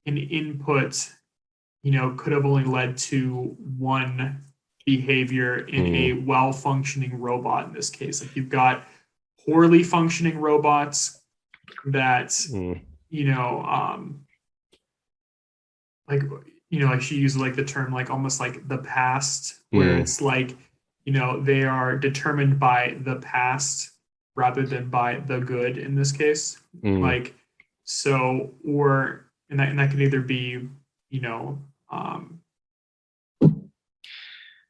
an input, could have only led to one behavior in a well-functioning robot in this case. Like you've got poorly functioning robots that, like she used like the term like almost like the past, where it's like, they are determined by the past rather than by the good in this case. Like, so, and that could either be,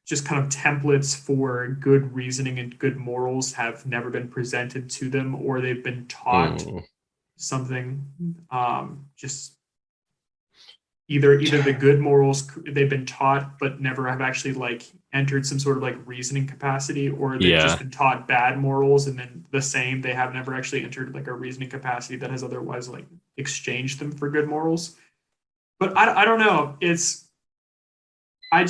just kind of templates for good reasoning and good morals have never been presented to them, or they've been taught something, just either the good morals they've been taught but never have actually like entered some sort of like reasoning capacity, or they've just been taught bad morals and then they have never actually entered like a reasoning capacity that has otherwise like exchanged them for good morals. But I don't know. I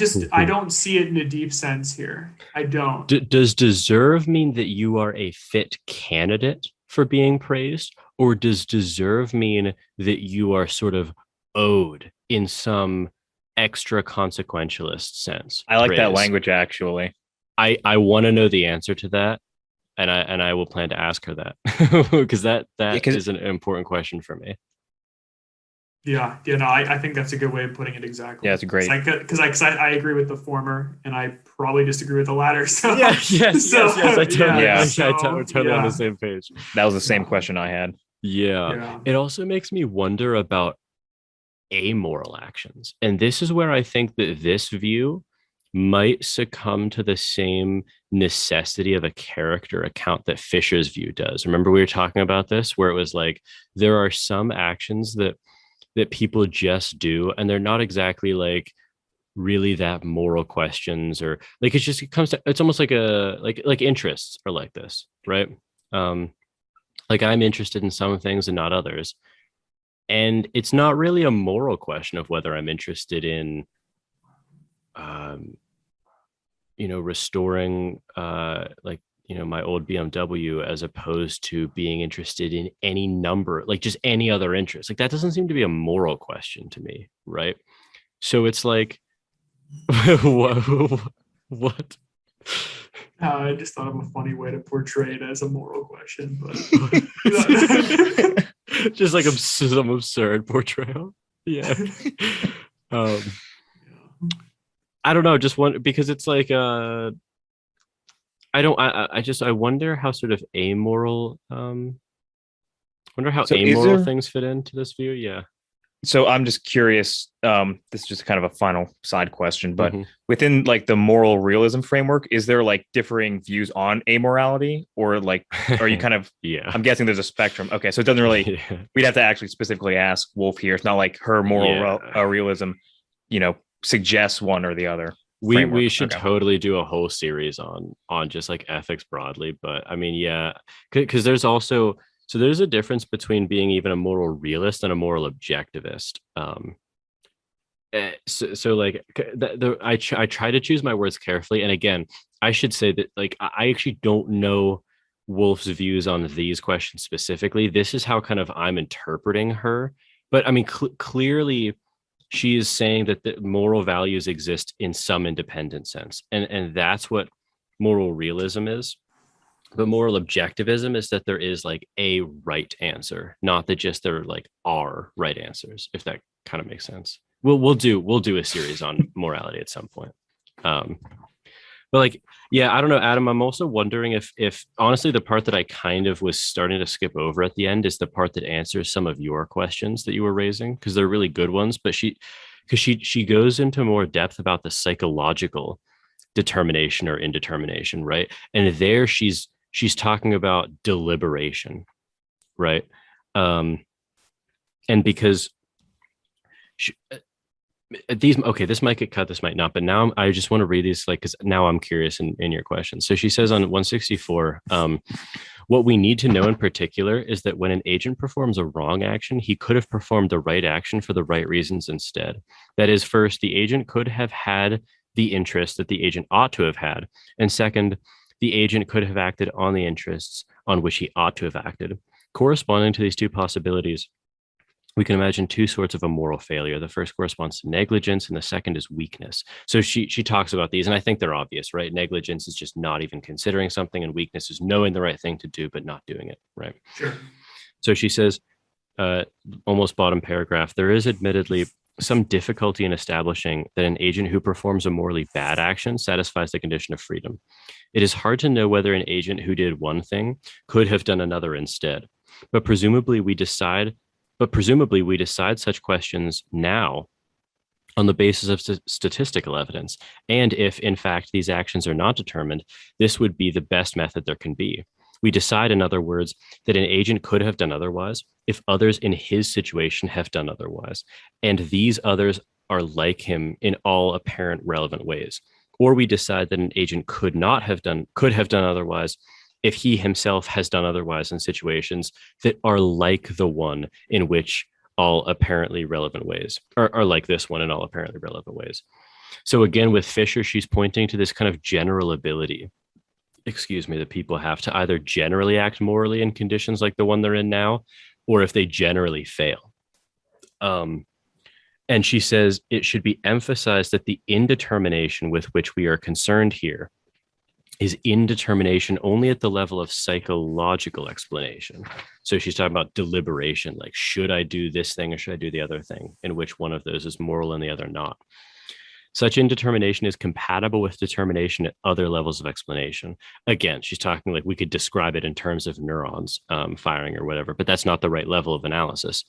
don't see it in a deep sense here. I don't. Does deserve mean that you are a fit candidate for being praised, or does deserve mean that you are sort of owed in some extra consequentialist sense? I like that language, actually. I want to know the answer to that, and I will plan to ask her that because that is an important question for me. Yeah, no, I think that's a good way of putting it exactly. Yeah, it's great. Because I agree with the former, and I probably disagree with the latter. So yes, I totally on the same page. That was the same question I had. Yeah. It also makes me wonder about amoral actions, and this is where I think that this view might succumb to the same necessity of a character account that Fisher's view does. Remember, we were talking about this, where it was like there are some actions that people just do, and they're not exactly like really that moral questions, or like it's almost like like interests are like this, right? Like I'm interested in some things and not others, and it's not really a moral question of whether I'm interested in restoring my old BMW, as opposed to being interested in any number, like just any other interest. Like that doesn't seem to be a moral question to me, right? So it's like, what? I just thought of a funny way to portray it as a moral question, but just like some absurd portrayal. Yeah. I don't know, just one, because it's like I wonder how sort of amoral things fit into this view. Yeah. So I'm just curious, this is just kind of a final side question, but within like the moral realism framework, is there like differing views on amorality, or like are you kind of I'm guessing there's a spectrum. Okay, so it doesn't really we'd have to actually specifically ask Wolf here. It's not like her moral realism, suggests one or the other. We should totally do a whole series on just like ethics broadly, but I mean, because there's also, so there's a difference between being even a moral realist and a moral objectivist. So like I try to choose my words carefully, and again, I should say that like I actually don't know Wolf's views on these questions specifically. This is how kind of I'm interpreting her, but I mean clearly she is saying that the moral values exist in some independent sense. And that's what moral realism is. But moral objectivism is that there is like a right answer, not that just there like are right answers, if that kind of makes sense. We'll do a series on morality at some point. But like, yeah, I don't know, Adam, I'm also wondering if honestly, the part that I kind of was starting to skip over at the end is the part that answers some of your questions that you were raising, because they're really good ones. But she goes into more depth about the psychological determination or indetermination, right? And there she's talking about deliberation, right? And because this might get cut, this might not, but now I just want to read these, like, because now I'm curious in your question. So she says on 164, what we need to know in particular is that when an agent performs a wrong action, he could have performed the right action for the right reasons instead. That is, first, the agent could have had the interest that the agent ought to have had, and second, the agent could have acted on the interests on which he ought to have acted. Corresponding to these two possibilities, we can imagine two sorts of a moral failure. The first corresponds to negligence, and the second is weakness. So she talks about these, and I think they're obvious, right? Negligence is just not even considering something, and weakness is knowing the right thing to do but not doing it, right? Sure. So she says, almost bottom paragraph, there is admittedly some difficulty in establishing that an agent who performs a morally bad action satisfies the condition of freedom. It is hard to know whether an agent who did one thing could have done another instead. But presumably we decide such questions now on the basis of statistical evidence. And if, in fact, these actions are not determined, this would be the best method there can be. We decide, in other words, that an agent could have done otherwise if others in his situation have done otherwise, and these others are like him in all apparent relevant ways. Or we decide that an agent could have done otherwise if he himself has done otherwise in situations that are like the one in which all apparently relevant ways are like this one in all apparently relevant ways. So again, with Fisher, she's pointing to this kind of general ability, that people have to either generally act morally in conditions like the one they're in now, or if they generally fail. And she says it should be emphasized that the indetermination with which we are concerned here is indetermination only at the level of psychological explanation. So she's talking about deliberation, like, should I do this thing or should I do the other thing, in which one of those is moral and the other not. Such indetermination is compatible with determination at other levels of explanation. Again, she's talking like we could describe it in terms of neurons firing or whatever, but that's not the right level of analysis.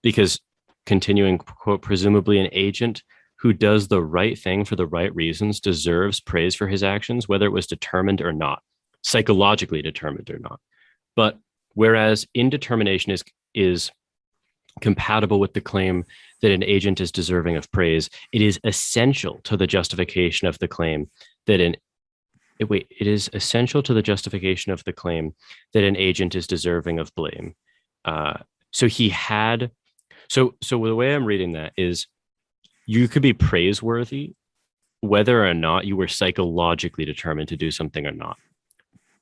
Because, continuing, quote, presumably an agent who does the right thing for the right reasons deserves praise for his actions, whether it was determined or not, psychologically determined or not. But whereas indetermination is compatible with the claim that an agent is deserving of praise, it is essential to the justification of the claim that an agent is deserving of blame. So the way I'm reading that is, you could be praiseworthy whether or not you were psychologically determined to do something or not.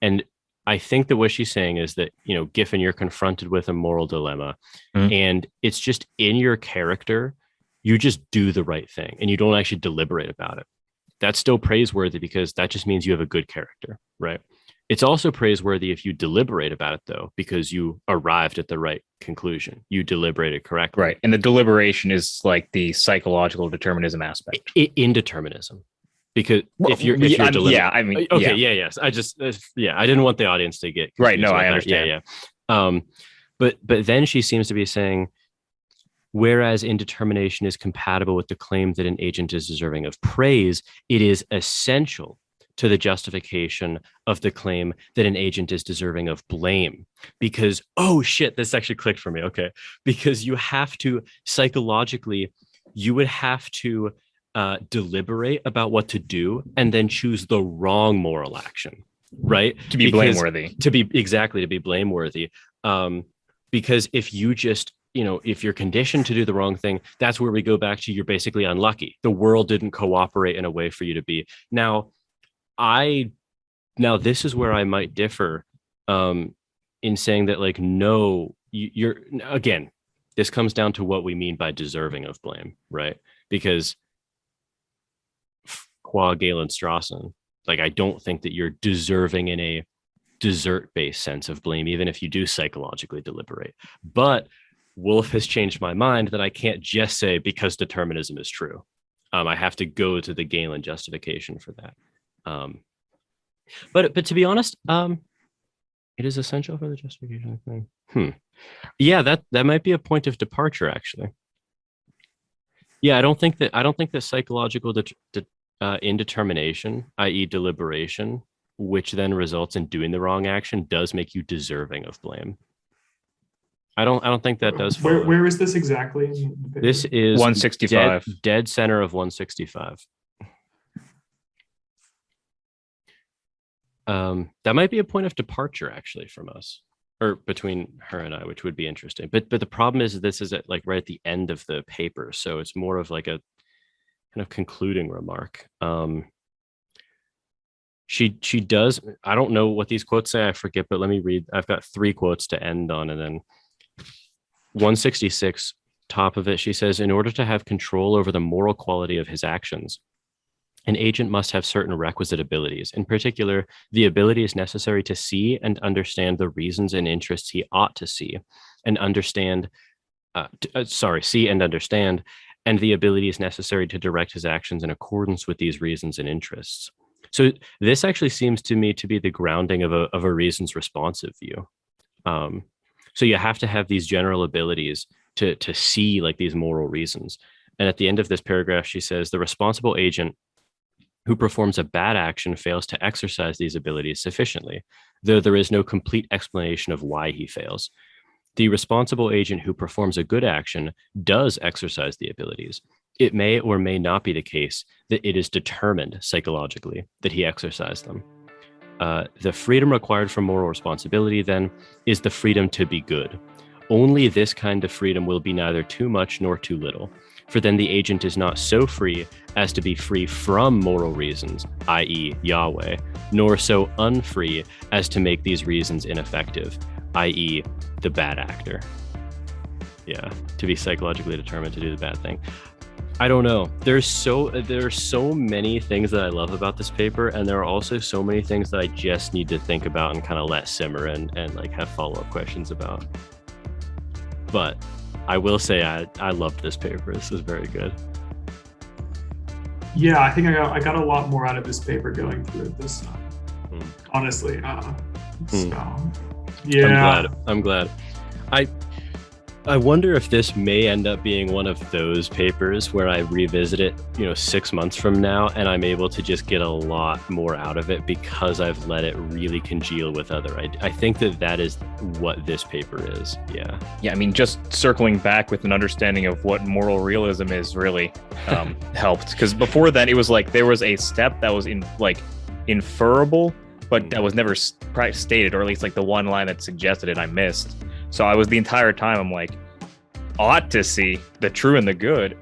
And I think that what she's saying is that, Giffin, you're confronted with a moral dilemma, and it's just in your character, you just do the right thing and you don't actually deliberate about it. That's still praiseworthy because that just means you have a good character, right? It's also praiseworthy if you deliberate about it, though, because you arrived at the right conclusion. You deliberated correctly. Right. And the deliberation is like the psychological determinism aspect. Indeterminism. Because if you're yes. I didn't want the audience to get right. No, I understand. Yeah. But then she seems to be saying, whereas indetermination is compatible with the claim that an agent is deserving of praise, it is essential to the justification of the claim that an agent is deserving of blame. Because, oh shit, this actually clicked for me. Okay. Because you have to psychologically, you would have to deliberate about what to do and then choose the wrong moral action, right? To be blameworthy. To be blameworthy. Because if you just, if you're conditioned to do the wrong thing, that's where we go back to, you're basically unlucky. The world didn't cooperate in a way for you to be. Now this is where I might differ in saying that, like, no, you're again, this comes down to what we mean by deserving of blame, right? Because qua Galen Strawson, like, I don't think that you're deserving in a desert-based sense of blame, even if you do psychologically deliberate. But Wolf has changed my mind that I can't just say because determinism is true. I have to go to the Galen justification for that. But to be honest, it is essential for the justification thing. Yeah, that might be a point of departure, actually. Yeah, I don't think that psychological indetermination, i.e., deliberation, which then results in doing the wrong action, does make you deserving of blame. I don't think that does follow. Where is this exactly? This is 165. Dead center of 165. That might be a point of departure, actually, from us, or between her and I, which would be interesting. But the problem is, this is at, like, right at the end of the paper, so it's more of like a kind of concluding remark. She does. I don't know what these quotes say. I forget, but let me read. I've got 3 quotes to end on, and then 166, top of it, she says, in order to have control over the moral quality of his actions, an agent must have certain requisite abilities. In particular, the abilities necessary to see and understand the reasons and interests he ought to see and understand, see and understand, and the abilities necessary to direct his actions in accordance with these reasons and interests. So this actually seems to me to be the grounding of a reasons responsive view. So you have to have these general abilities to see like these moral reasons. And at the end of this paragraph, she says, the responsible agent who performs a bad action fails to exercise these abilities sufficiently, though there is no complete explanation of why he fails. The responsible agent who performs a good action does exercise the abilities. It may or may not be the case that it is determined psychologically that he exercised them. The freedom required from moral responsibility, then, is the freedom to be good. Only this kind of freedom will be neither too much nor too little, for then the agent is not so free as to be free from moral reasons, i.e. Yahweh, nor so unfree as to make these reasons ineffective, i.e. the bad actor. Yeah, to be psychologically determined to do the bad thing. I don't know. There are so many things that I love about this paper, and there are also so many things that I just need to think about and kind of let simmer and like have follow-up questions about. But I will say I loved this paper. This is very good. Yeah, I think I got a lot more out of this paper going through it this time. Honestly. So, yeah. I'm glad. I wonder if this may end up being one of those papers where I revisit it, 6 months from now, and I'm able to just get a lot more out of it because I've let it really congeal with other. I think that is what this paper is. Yeah. Yeah. I mean, just circling back with an understanding of what moral realism is really helped, because before then it was like there was a step that was inferable, but that was never stated, or at least like the one line that suggested it I missed. So I was the entire time, I'm like, ought to see the true and the good.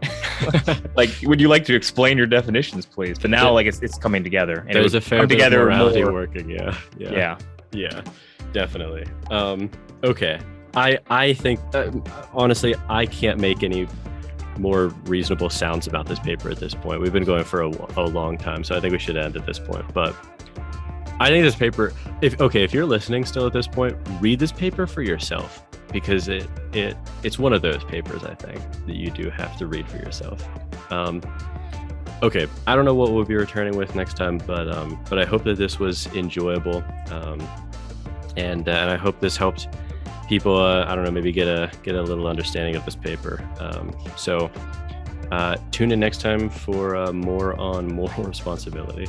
Like, would you like to explain your definitions, please? But now, like, it's coming together. And there's a fair bit of morality working. Yeah, definitely. Okay. I think, honestly, I can't make any more reasonable sounds about this paper at this point. We've been going for a long time, so I think we should end at this point. But I think this paper, if you're listening still at this point, read this paper for yourself, because it's one of those papers, I think, that you do have to read for yourself. Okay, I don't know what we'll be returning with next time, but I hope that this was enjoyable, and I hope this helped people. I don't know, maybe get a little understanding of this paper. So tune in next time for more on moral responsibility.